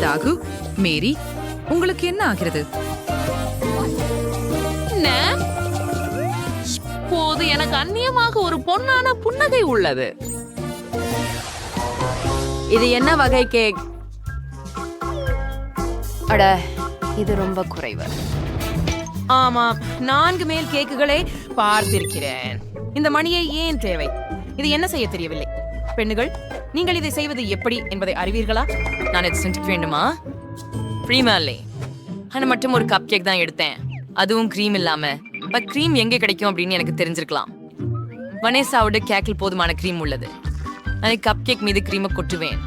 தாகு, மேரி, உங்களுக்கு என்ன ஆகிறது? போது எனக்கு அந்நியமாக ஒரு பொன்னான புன்னகை உள்ளது. இது என்ன வகை கேக்? அட, இது ரொம்ப குறைவு. ஆமாம், 4 மேல் கேக்குகளை பார்த்திருக்கிறேன். இந்த மணியை ஏன் தேவை? இது என்ன செய்ய தெரியவில்லை. பெண்ணுகள், நீங்கள் இதை செய்வது எப்படி என்பதை அறிவீர்களா? நான் இது செஞ்சுக்க வேண்டுமா? ப்ரீமாலே, ஆனா மட்டும் ஒரு கப் கேக் தான் எடுத்தேன், அதுவும் க்ரீம் இல்லாம. பட் க்ரீம் எங்கே கிடைக்கும் அப்படின்னு எனக்கு தெரிஞ்சிருக்கலாம். வனேசாவோட கேக்கில் போதுமான க்ரீம் உள்ளது. நான் கப் கேக் மீது க்ரீமை கொட்டுவேன்.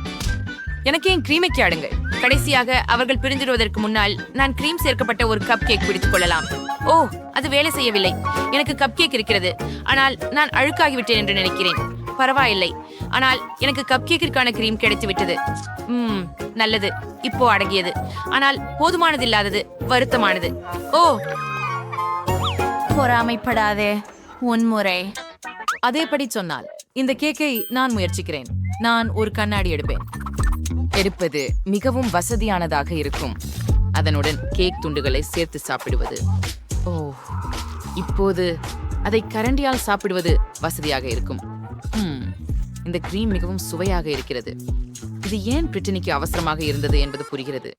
எனக்கு ஏன் க்ரீமை ஆடுங்கள். கடைசியாக அவர்கள் பிரிஞ்சிடுவதற்கு முன்னால் நான் க்ரீம் சேர்க்கப்பட்ட ஒரு கப் கேக் பிடித்துக் கொள்ளலாம். ஓ, அது வேலை செய்யவில்லை. எனக்கு கப் கேக் இருக்கிறது, ஆனால் நான் அழுக்காகிவிட்டேன் என்று நினைக்கிறேன். பரவாயில்லை, ஆனால் எனக்கு கப் கேக்கிற்கான க்ரீம் கிடைத்து விட்டது. நல்லது, இப்போ அடங்கியது. ஆனால் போதுமானது இல்லாதது வருத்தமானது. ஓ, பொறாமைப்படாதே, உன்முறை. அதேபடி சொன்னால் இந்த கேக்கை நான் முயற்சிக்கிறேன். நான் ஒரு கண்ணாடி எடுப்பேன். எடுப்பது மிகவும் வசதியானதாக இருக்கும். அதனுடன் கேக் துண்டுகளை சேர்த்து சாப்பிடுவது. ஓ, இப்போது அதை கரண்டியால் சாப்பிடுவது வசதியாக இருக்கும். இந்த கிரீம் மிகவும் சுவையாக இருக்கிறது. இது ஏன் பிரிட்டனிக்கு அவசரமாக இருந்தது என்பது புரிகிறது.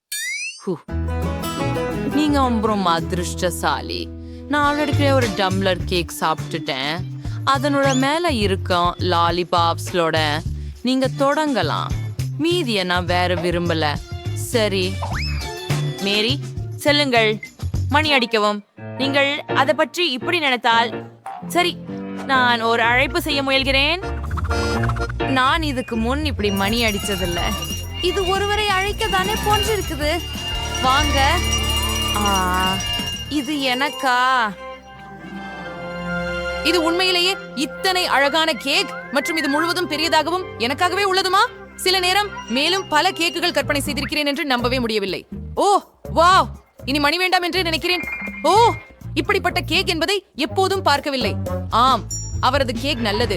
நீங்க ரொம்ப அதிருஷ்டசாலி. நான் ஆல்ரெடி ஒரு டம்ளர் கேக் சாப்பிட்டுட்டேன். அதனோட மேல இருக்கும் லாலிபாப்ஸ்லோட நீங்க தொடங்கலாம். மீதியை நான் வேற விரும்பல. சரி மேரி, செல்லுங்கள், மணி அடிக்கவும். நீங்கள் அதை பற்றி இப்படி நினைத்தால் சரி. நான் ஒரு அழைப்பு செய்ய முயல்கிறேன். நான் இதுக்கு முன் இப்படி மணி அடிச்சதில்ல. இது ஒருவரை அழைக்க தானே போன்றிருக்குது. வாங்க. இது எனக்கா? இது உண்மையிலேயே இத்தனை அழகான கேக் மற்றும் இது முழுவதும் பெரியதாகவும் எனக்காகவே உள்ளதுமா? சில நேரம் மேலும் பல கேக்குகள் கற்பனை செய்திருக்கிறேன் என்று நம்பவே முடியவில்லை. ஓ வாவ், இனி மணி வேண்டாம் என்று நினைக்கிறேன். ஓ, இப்படிப்பட்ட கேக் என்பதை எப்போதும் பார்க்கவில்லை. ஆம், அவரது கேக் நல்லது.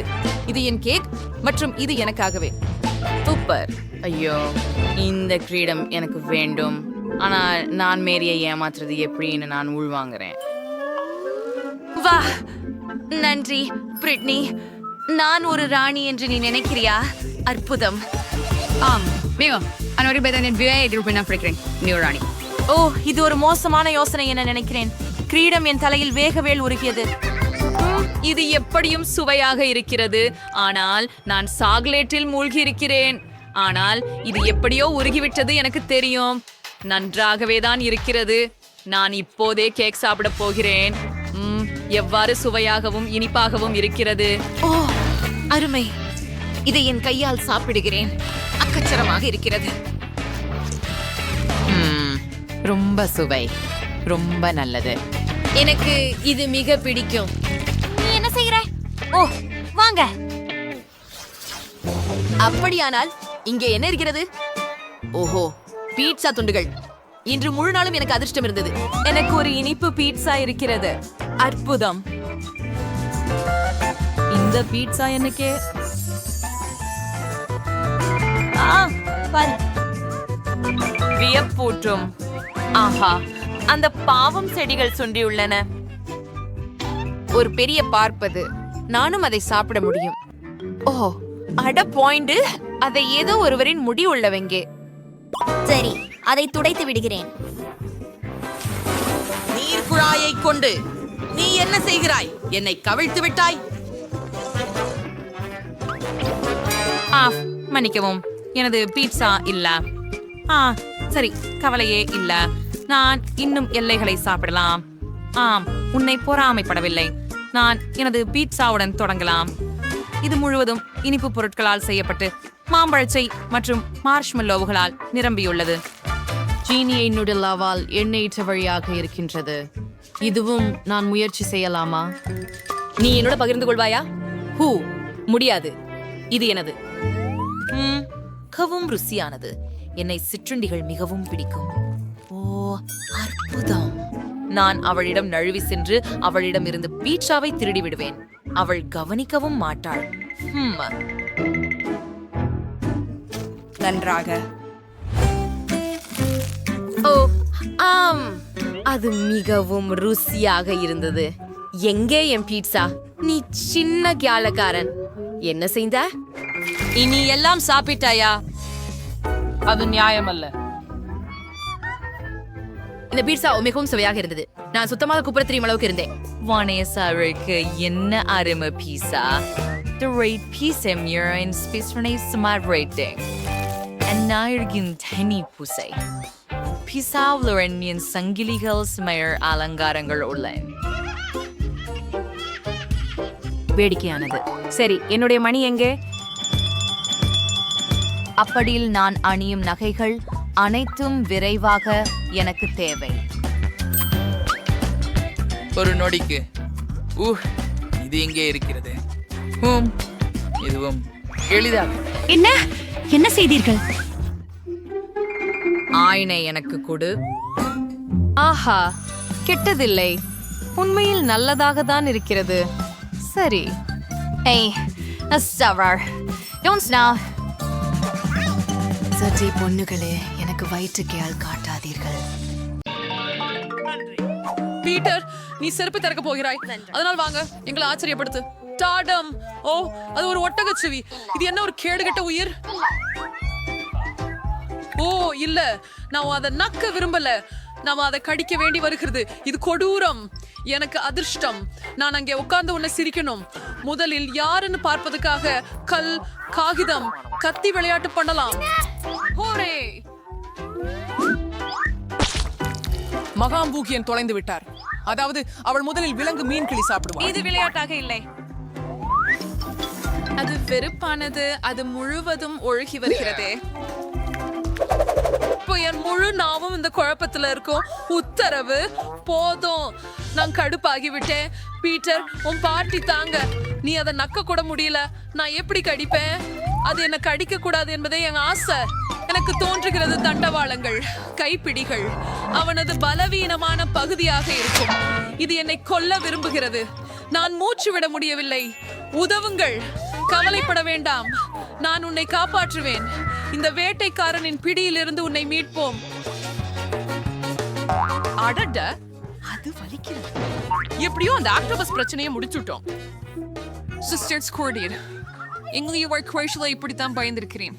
இது என் கேக் மற்றும் இது எனக்காகவே. சூப்பர். ஐயோ, இந்த கிரீடம் எனக்கு வேண்டும். ஆனால் நான் மேரியை ஏமாத்துறது எப்படின்னு நான் உள்வாங்குறேன். வா, நன்றி பிரிட்னி. நான் ஒரு ராணி என்று நீ நினைக்கிறியா? அற்புதம். ஆம், மிகவும் நீ ஒரு ராணி. ஓ, இது ஒரு மோசமான யோசனை என நினைக்கிறேன். கிரீடம் என் தலையில் வேகவேல் உருகியது. இது எப்படியும் சுவையாக இருக்கிறது. ஆனால் நான் சாக்லேட்டில் மூழ்கி இருக்கிறேன். ஆனால் இது எப்படியோ உருகிவிட்டது எனக்கு தெரியும். நன்றாகவே தான் இருக்கிறது. நான் இப்போதே கேக் சாப்பிட போகிறேன். எவ்வாறு சுவையாகவும் இனிப்பாகவும் இருக்கிறது. ஓ, அருமை. இதை என் கையால் சாப்பிடுகிறேன். அக்கச்சரமாக இருக்கிறது. ரொம்ப சுவை, ரொம்ப நல்லது. எனக்கு இது மிக பிடிக்கும். நீ என்ன செய்கிறாய்? ஓ, வாங்க. அப்படியானால் இங்கே என்ன இருக்கிறது? ஓஹோ, பீட்சா துண்டுகள். இன்று முழு நாளும் எனக்கு அதிர்ஷ்டம் இருந்தது. எனக்கு ஒரு இனிப்பு பீட்சா இருக்கிறது. அற்புதம். இந்த பீட்சா எனக்கே. வியப்பூட்டும். ஆஹா, அந்த பாவம் செடிகள் சுண்டியுள்ளன. ஒரு பெரிய பார்ப்பது. நானும் அதை சாப்பிட முடியும். ஓ, அட பாயிண்ட். அதை ஏதோ ஒருவரின் முடி உள்ளவங்கே. சரி, அதை துடைத்து விடுகிறேன். நீர் குழாயை கொண்டு நீ என்ன செய்கிறாய்? என்னை கவிழ்த்து விட்டாய். மன்னிக்கவும், எனது பீட்சா இல்ல. சரி, கவலையே இல்ல. நான் இன்னும் எல்லைகளை சாப்பிடலாம். ஆம், உன்னை பொறாமைப்படவில்லை. நான் எனது பீட்சாவுடன் தொடங்கலாம். இது முழுவதும் இனிப்பு பொருட்களால் செய்யப்பட்டு மாம்பழச்சை மற்றும் மார்ஷ்மெல்லோவுகளால் நிரம்பியுள்ளது. சீனியை நுடலாவால் எண்ணெயிற்ற வழியாக இருக்கின்றது. இதுவும் நான் முயற்சி செய்யலாமா? நீ என்னோட பகிர்ந்து கொள்வாயா? முடியாது. இது எனது. மிகவும் ருசியானது. என்னை சிற்றுண்டிகள் மிகவும் பிடிக்கும். ஓ, அற்புதம். நான் அவளிடம் நழுவி சென்று அவளிடம் இருந்து பீட்சாவை திருடி விடுவேன். அவள் கவனிக்கவும் மாட்டாள். நன்றாக. ஓ ஆம், அது மிகவும் ருசியாக இருந்தது. எங்கே என் பீட்சா? நீ சின்ன கியாலக்காரன், என்ன செய்த? இனி எல்லாம் சாப்பிட்டாயா? அது நியாயமல்ல. இந்த பீட்சா மிகவும் சுவையாக இருந்தது. நான் சுத்தமாக குப்புற தெரியும் அளவுக்கு இருந்தேன். வானேசாருக்கு என்ன அருமை பீஸா. The rate pizza in space smart rating. And நாயகின் தனி பூசை. பீஸாவுடன் என் சங்கிலிகள் ஸ்மயர் அலங்காரங்கள் உள்ளன. வேடிக்கையானது. சரி, என்னுடைய மணி எங்கே? அப்படியில் நான் அணியும் நகைகள் அனைத்தும் விரைவாக எனக்கு தேவை. ஒரு நொடிக்கு. இது இங்கே இருக்கிறது. இதுவும் எளிதாக. என்ன செய்தீர்கள்? ஆயினை எனக்கு கொடு. ஆஹா, கெட்டதில்லை. உண்மையில் நல்லதாக தான் இருக்கிறது. சரி. ஏய், சவார். சற்றே பொண்ணுகளே, எனக்கு வயிற்றுக்கையால் காட்டாதீர்கள். பீட்டர், நீ செருப்பு திறக்க போகிறாய். அதனால் வாங்க, எங்களை ஆச்சரியப்படுத்து. டாடம். ஓ, அது ஒரு ஒட்டகச்சுவி. இது என்ன ஒரு கேடுகட்ட உயிர். ஓ இல்ல, நான் அதை நக்க விரும்பல. நாம அதை கடிக்க வேண்டி வருகிறது. இது கொடூரம். எனக்கு அதிர்ஷ்டம். நான் அங்கே உட்கார்ந்து உன்னை சிரிக்கணும். முதலில் யாருன்னு பார்ப்பதுக்காக கல், காகிதம், கத்தி விளையாட்டு பண்ணலாம். ஹோரே! மகாம்பூகியன் தொலைந்து விட்டார். அதாவது அவள் முதலில் விலங்கு மீன் கிளி சாப்பிடுவாள். இது விளையாட்டாக இல்லை. அது வெறுப்பானது. அது முழுவதும் ஒழுகி வருகிறது. இப்போ என் முழு நாமும் இந்த குழப்பத்துல இருக்கும். உத்தரவு போதும். நான் கடுப்பாகி விட்டேன். பீட்டர், உன் பார்ட்டி தாங்க. நீ அதை நக்க கூட முடியல. நான் எப்படி கடிப்பேன்? அது என்ன கடிக்க கூடாது என்பதே என் ஆசை. எனக்கு தோன்றுகிறது தண்டவாளங்கள், கைப்பிடிகள் அவனது பலவீனமான பகுதியாக இருக்கும். இது என்னை கொல்ல விரும்புகிறது. நான் மூச்சு விட முடியவில்லை. உதவுங்கள். கவலைப்பட வேண்டாம். நான் உன்னை காப்பாற்றுவேன். இந்த வேட்டைக்காரனின் பிடியிலிருந்து உன்னை மீட்போம். அடட, அது வலிக்கிறது. எப்படியோ அந்த ஆக்டோபஸ் பிரச்சனையை முடிச்சுட்டோம். சிஸ்டர்ஸ் கோர்டியர், எங்களையும் குரேஷில இப்படித்தான் பயந்திருக்கிறேன்.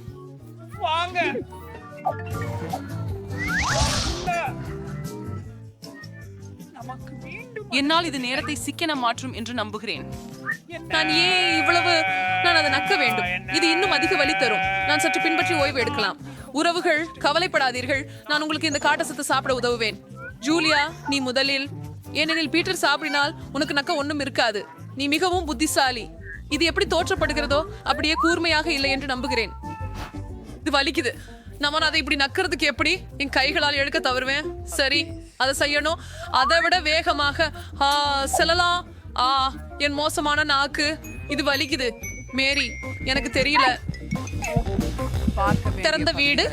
வாங்க. என்னால் இது நேரத்தை சிக்கன மாற்றும் என்று நம்புகிறேன். நான் ஏன் இவ்வளவு நான் அதை நக்க வேண்டும்? இது இன்னும் அதிக வலி தரும். நான் சற்று பின்பற்றி ஓய்வு எடுக்கலாம். உறவுகள், கவலைப்படாதீர்கள். நான் உங்களுக்கு இந்த காட்டசத்தை சாப்பிட உதவுவேன். ஜூலியா, நீ முதலில். ஏனெனில் பீட்டர் சாப்பிடினால் உனக்கு நக்க ஒண்ணும் இருக்காது. நீ மிகவும் புத்திசாலி. இது எப்படி தோற்றப்படுகிறதோ அப்படியே கூர்மையாக இல்லை என்று நம்புகிறேன். இது வலிக்குது. நம்ம அதை இப்படி நக்கிறதுக்கு எப்படி? என் கைகளால் எடுக்க தவறுவேன். சரி, அதை செய்யணும். அதை விட வேகமாக செல்லலாம். என் மோசமான நாக்கு. இது வலிக்குது. மேரி, எனக்கு தெரியல. திறந்த வீடு.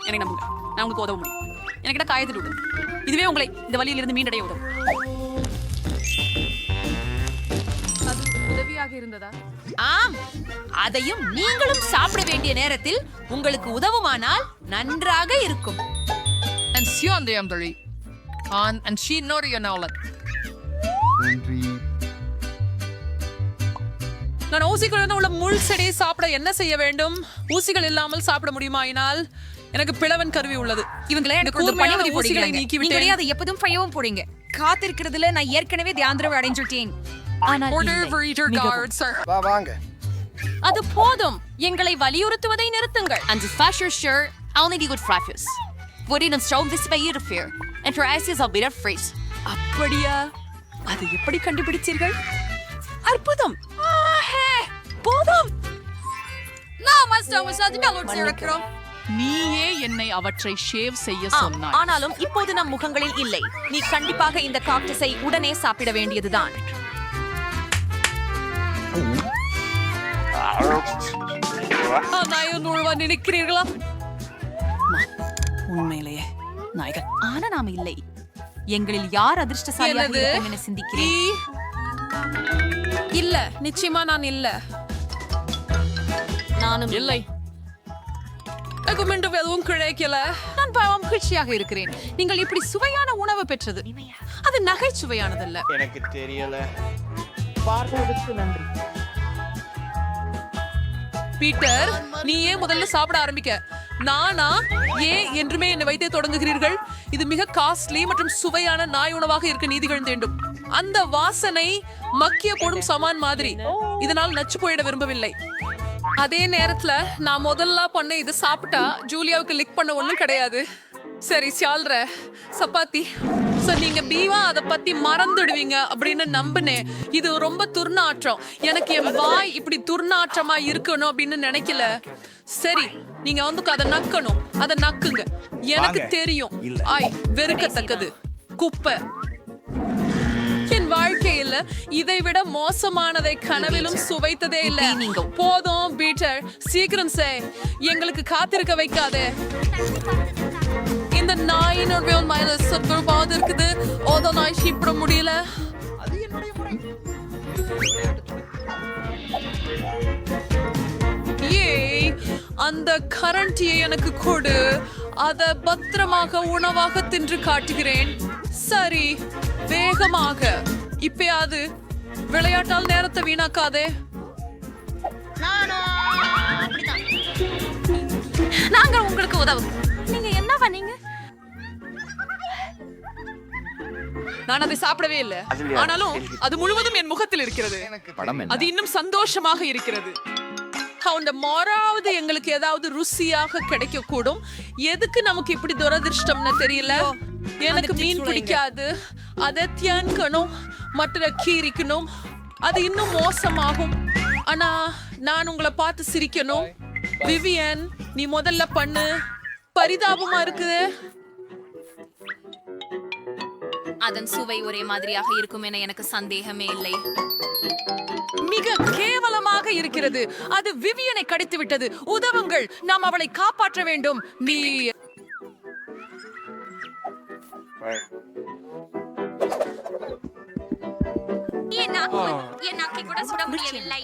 எனக்கு நம்புங்க, நான் உங்களுக்கு உதவ முடியும். என்கிட்ட காயத்தில் விடு. இதுவே உங்களை இந்த வழியிலிருந்து மீண்டடைய உதவும். அது உதவியாக இருந்ததா? ஆம், அதையும் நீங்களும் சாப்பிட வேண்டிய நேரத்தில் உங்களுக்கு உதவுமானால் நன்றாக இருக்கும். நான் ஊசிகளுடன் உள்ள முள் செடியை சாப்பிட என்ன செய்ய வேண்டும்? ஊசிகள் இல்லாமல் சாப்பிட முடியுமாயினால்? எனக்கு பிளவன் கருவி உள்ளது. இவங்களே எனக்கு ஒரு பணிவுரை போடுங்க. நீங்களே அதை எப்போதும் ஃபைவும் போடுங்க. காத்திருக்கிறதுல நான் ஏற்கனவே தியாந்திரவை அடைஞ்சுட்டேன். அது போதும். எங்களை வலியுறுத்துவதை நிறுத்துங்கள். And the fashion sure, I'll need you good frafus. Would you install this by your fear? And for asses, I'll be a freeze. அப்படியா? அது எப்படி கண்டுபிடிச்சீர்கள்? அற்புதம். போதும். நீயே என்னை அவற்றை ஷேவ் செய்ய சொன்னாய். ஆனாலும் இப்போது நம் முகங்களில் இல்லை. நீ கண்டிப்பாக இந்த காக்டஸை உடனே சாப்பிட வேண்டியதுதான். நினைக்கிறீர்களா? உண்மையிலேயே நாய்கள். ஆனா நாம இல்லை. எங்களில் யார் அதிர்ஷ்டசாலியாக இருப்போம் என சிந்திக்கிறேன். இல்ல, நிச்சயமா நான் இல்ல. நானும் இல்லை. எனக்கு மீண்டும் எதுவும் கிடைக்கல. நான் மகிழ்ச்சியாக இருக்கிறேன். நீங்கள் இப்படி சுவையான உணவு பெற்றது அது நகைச்சுவையானதல்ல. எனக்கு தெரியல. பார்த்ததுக்கு நன்றி. பீட்டர், நீ ஏன் முதல்ல சாப்பிட ஆரம்பிக்க? நானா? ஏன் என்றுமே என்னை வைத்தே தொடங்குகிறீர்கள்? இது மிக காஸ்ட்லி மற்றும் சுவையான நாய் உணவாக இருக்க நீதிகள் வேண்டும். அந்த வாசனை மக்கிய போடும் சமான் மாதிரி. இதனால் நச்சு போயிட விரும்பவில்லை. அதே நேரத்துல நான் முதல்ல பண்ண இது சாப்பிட்டா ஜூலியாவுக்கு லிக் பண்ண ஒண்ணும் கிடையாது. சரி சால்ற சப்பாத்தி. நீங்க பீவா அதை பத்தி மறந்துடுவீங்க அப்படின்னு நம்பினேன். இது ரொம்ப துர்நாற்றம். எனக்கு என் வாய் இப்படி துர்நாற்றமா இருக்கணும் அப்படின்னு நினைக்கல. சரி, நீங்க வந்து அதை நக்கணும். அதை நக்குங்க. எனக்கு தெரியும். ஆய், வெறுக்கத்தக்கது குப்பை. என் வாழ்க்கையில இதை விட மோசமானதை கனவிலும் சுவைத்ததே இல்ல. நீங்க போதும் பீட்டர், சீக்கிரம் செய். எங்களுக்கு காத்திருக்க வைக்காதே. இந்த நாயின் மேல சத்துருபாவது இருக்குது. ஓதோ நாய் சீப்பிட முடியல. ஏய், அந்த கரண்டியை எனக்கு கொடு. அத பத்திரமாக உணவாக தின்று காட்டுகிறேன். சரி, வேகமாக. இப்பயாவது விளையாட்டால் நேரத்தை வீணாக்காதே. நாங்க உங்களுக்கு உதவும். நீங்க என்ன பண்ணீங்க? நான் அதை சாப்பிடவே இல்லை. ஆனாலும் அது முழுவதும் என் முகத்தில் இருக்கிறது. அது இன்னும் சந்தோஷமாக இருக்கிறது. அந்த மோராவது எங்களுக்கு ஏதாவது ருசியாக கிடைக்க கூடும். எதுக்கு நமக்கு இப்படி துரதிருஷ்டம்னு தெரியல. எனக்கு மீன் பிடிக்காது. அதை தியான்கணும், மற்ற கீரிக்கணும். அது இன்னும் மோசமாகும். ஆனா நான் உங்களை பார்த்து சிரிக்கணும். விவியன், நீ முதல்ல பண்ணு. பரிதாபமா இருக்குது. அதன் சுவை ஒரே மாதிரியாக இருக்கும் என எனக்கு சந்தேகமே இல்லை. மிக கேவலமாக இருக்கிறது. அது விவியனை கடித்து விட்டது. உதவுங்கள், நாம் அவளை காப்பாற்ற வேண்டும். நீ என் நாக்கை கூட சுட முடியவில்லை.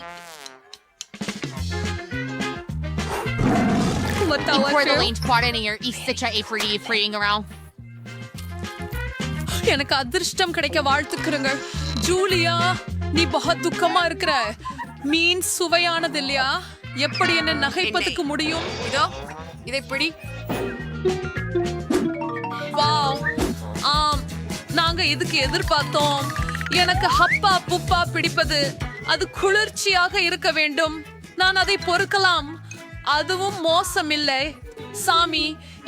எனக்கு அதிர்ஷ்டம் கிடைக்க வாழ்த்துக்கிறங்க. ஜூலியா, நீ பகத் துக்கமா இருக்கிற. மீன் சுவையானது இல்லையா? எப்படி என்ன நகைப்பதுக்கு முடியும்? இதோ இதை பிடி. வாவ், ஆம், நாங்க இதுக்கு எதிர்பார்த்தோம். எனக்கு ஹப்பா புப்பா பிடிப்பது. அது குளிர்ச்சியாக இருக்க வேண்டும். நான் அதை பொறுக்கலாம். அதுவும் மோசம் இல்லை. சாமி,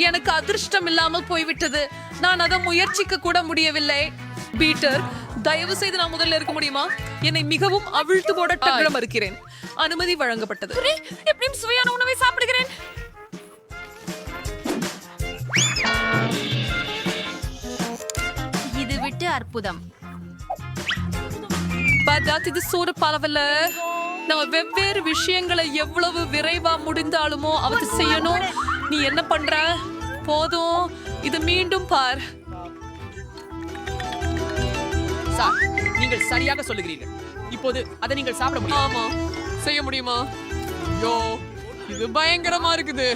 எனக்கு அதிர்ஷ்டம் இல்லாமல் போய்விட்டது. நான் அதை முயற்சிக்க கூட முடியவில்லை. பீட்டர், தயவு செய்து நான் முதல்ல இருக்க முடியுமா? என்னை மிகவும் அவிழ்த்து போட டங்கட மறுக்கிறேன். அனுமதி வழங்கப்பட்டது. எப்படியும் சுவையான உணவை சாப்பிடுகிறேன். இது விட்டு அற்புதம். இது சோறு பரவல. நம்ம வெவ்வேறு விஷயங்களை எவ்வளவு விரைவா முடிந்தாலுமோ அவற்றை செய்யணும். நீ என்ன பண்ற? போதும், இது மீண்டும் பார். சார், நீங்கள் சரியாக சொல்லுகிறீர்கள். இப்போது அதை நீங்கள் சாப்பிட முடியும். ஆமா, செய்ய முடியுமா? யோ, இது பயங்கரமா இருக்குது.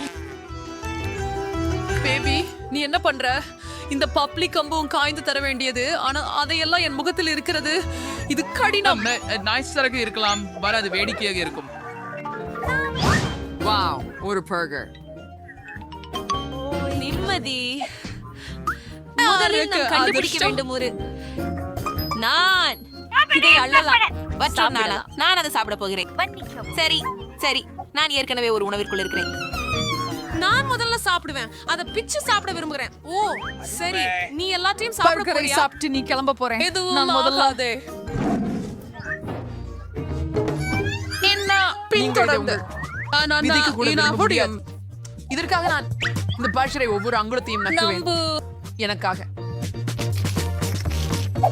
பேபி, நீ என்ன பண்ற? இந்த பப்ளிக் கம்பும் காய்ந்து தர வேண்டியது. ஆனா அதையெல்லாம் என் முகத்தில் இருக்கிறது. இது கடினம். நாய்ஸ் சரக்கு இருக்கலாம், வர அது வேடிக்கையாக இருக்கும். வாவ், ஒரு பர்கர். நிம்மதி. முதலில் நான் கண்டுபிடிக்க வேண்டும் ஒரு நான் இதை அள்ளலாம். நான் அதை சாப்பிட போகிறேன். சரி சரி, நான் ஏற்கனவே ஒரு உணவிற்குள் இருக்கிறேன். நான் முதல்ல சாப்பிடுவேன். அத பிச்சு சாப்பிட விரும்புகிறேன். ஓ சரி, நீ எல்லாத்தையும் சாப்பிட போறியா? சாப்பிட்டு நீ கிளம்ப போறேன். நான் முதல்ல என்ன பின்தொடர்ந்து இதற்காக நான் இந்த பஷரை ஒவ்வொரு அங்குலத்தையும் நக்குவேன். எனக்காக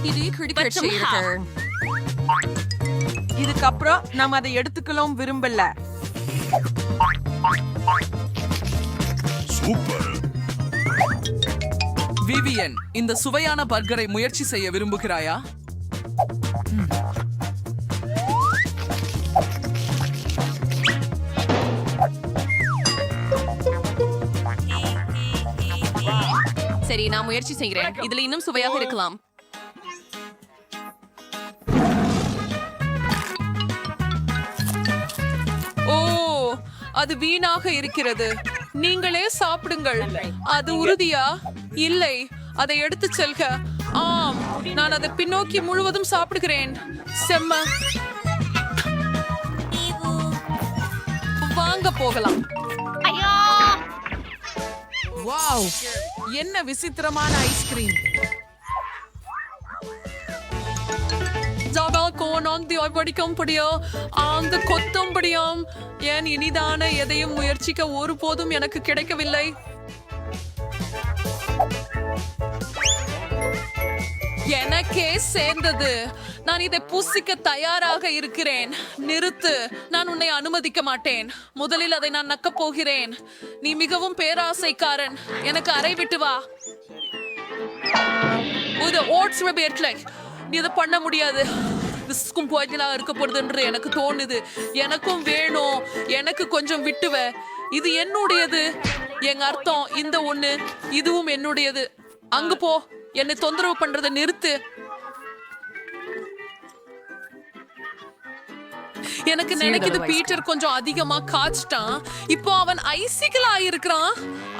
இது கிரிக்கெட் இருக்கு. இதுக்கப்புறம் நம்ம அதை எடுத்துக்கலாம் விரும்பல. விவியன், இந்த சுவையான பர்கரை முயற்சி செய்ய விரும்புகிறாயா? சரி, நான் முயற்சி செய்கிறேன். இதுல இன்னும் சுவையாக இருக்கலாம். ஓ, அது வீணாக இருக்கிறது. நீங்களே சாப்பிடுங்கள். அது உறுதியா? இல்லை, அதை எடுத்து செல்க. ஆம், நான் அதை பின்னோக்கி முழுவதும் சாப்பிடுகிறேன். செம்ம. வாங்க போகலாம். வாவ், என்ன விசித்திரமான ஐஸ்கிரீம். அந்த கொத்தம்படியாம் ஏன் இனிதான எதையும் முயற்சிக்க ஒருபோதும் எனக்கு கிடைக்கவில்லை. எனக்கே சேர்ந்தது. நான் இதை புசிக்க தயாராக இருக்கிறேன். நிறுத்து, நான் உன்னை அனுமதிக்க மாட்டேன். முதலில் அதை நான் நக்கப் போகிறேன். நீ மிகவும் பேராசைக்காரன். எனக்கு அறை விட்டு வா. ஓட்ஸ் நீ இதை பண்ண முடியாது. விஸ்கும் போய்களாக இருக்க போறது என்று எனக்கு தோணுது. எனக்கும் வேணும். எனக்கு கொஞ்சம் விட்டுவ. இது என்னுடையது. எங்க அர்த்தம் இந்த ஒண்ணு. இதுவும் என்னுடையது. அங்கு போ. என்னை தொந்தரவு பண்றதை நிறுத்து. எனக்கு நினைக்குது பீட்டர் கொஞ்சம் அதிகமா காய்ச்சிட்டான். இப்போ அவன் ஐசிக்கல் ஆயிருக்கிறான்.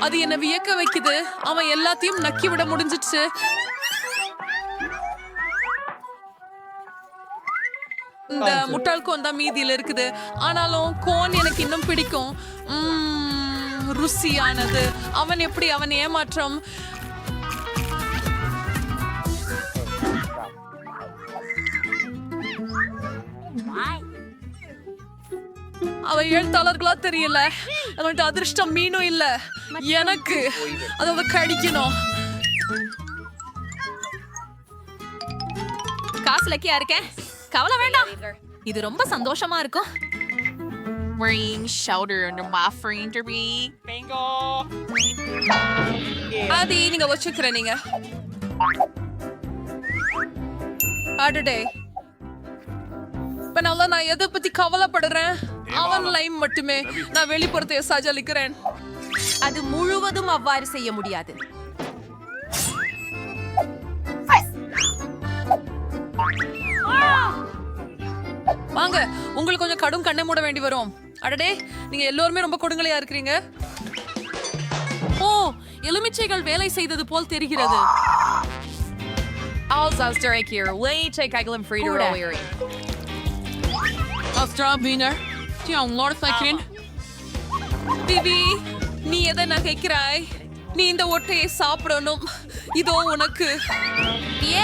அது என்ன வியக்க வைக்குது. அவன் எல்லாத்தையும் நக்கி விட முடிஞ்சிடுச்சு. இந்த முட்டாள் கோன் தான் மீதியில இருக்குது. ஆனாலும் கோன் எனக்கு இன்னும் பிடிக்கும். ருசியானது. அவன் எப்படி அவன் ஏமாற்றம். அவ எழுத்தாளர்களா தெரியல. அவன்கிட்ட அதிர்ஷ்டம் மீனும் இல்ல. எனக்கு அதை கடிக்கணும். காசு லக்கியா இருக்கேன். கவலை வேண்டாம். இது ரொம்ப சந்தோஷமா இருக்கும். அது நீங்க வச்சுக்கிறேன். நீங்க அடடே, இப்ப நல்லா நான் எதை பத்தி கவலைப்படுறேன். அவன் லைம் மட்டுமே. நான் வெளிப்புறத்தை சஜலிக்கிறேன். அது முழுவதும் அவ்வாறு செய்ய முடியாது. வாங்க, உங்களுக்கு கொஞ்சம் கடும் கண்ணை மூட வேண்டி வரும். அடடே, நீங்க எல்லோருமே ரொம்ப கொடுங்கலையா இருக்கிறீங்க. ஓ, எலுமிச்சைகள் வேலை செய்தது போல் தெரிகிறது. நீ எதை நகைக்கிறாய்? நீ இந்த ஒட்டையை சாப்பிடணும். இதோ உனக்கு.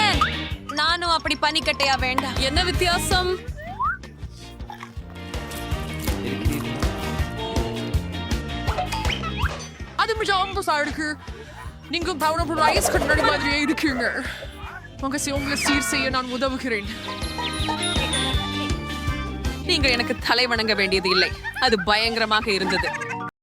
ஏன் நானும் அப்படி பனிக்கட்டையா வேண்டாம்? என்ன வித்தியாசம்? அது மிகவும் இருக்கு. நீங்க பவுனபுல் ஐஸ் கண்ணாடி மாதிரியே இருக்கீங்க. உங்களை சீர் செய்ய நான் உதவுகிறேன். நீங்க எனக்கு தலை வணங்க வேண்டியது இல்லை. அது பயங்கரமாக இருந்தது.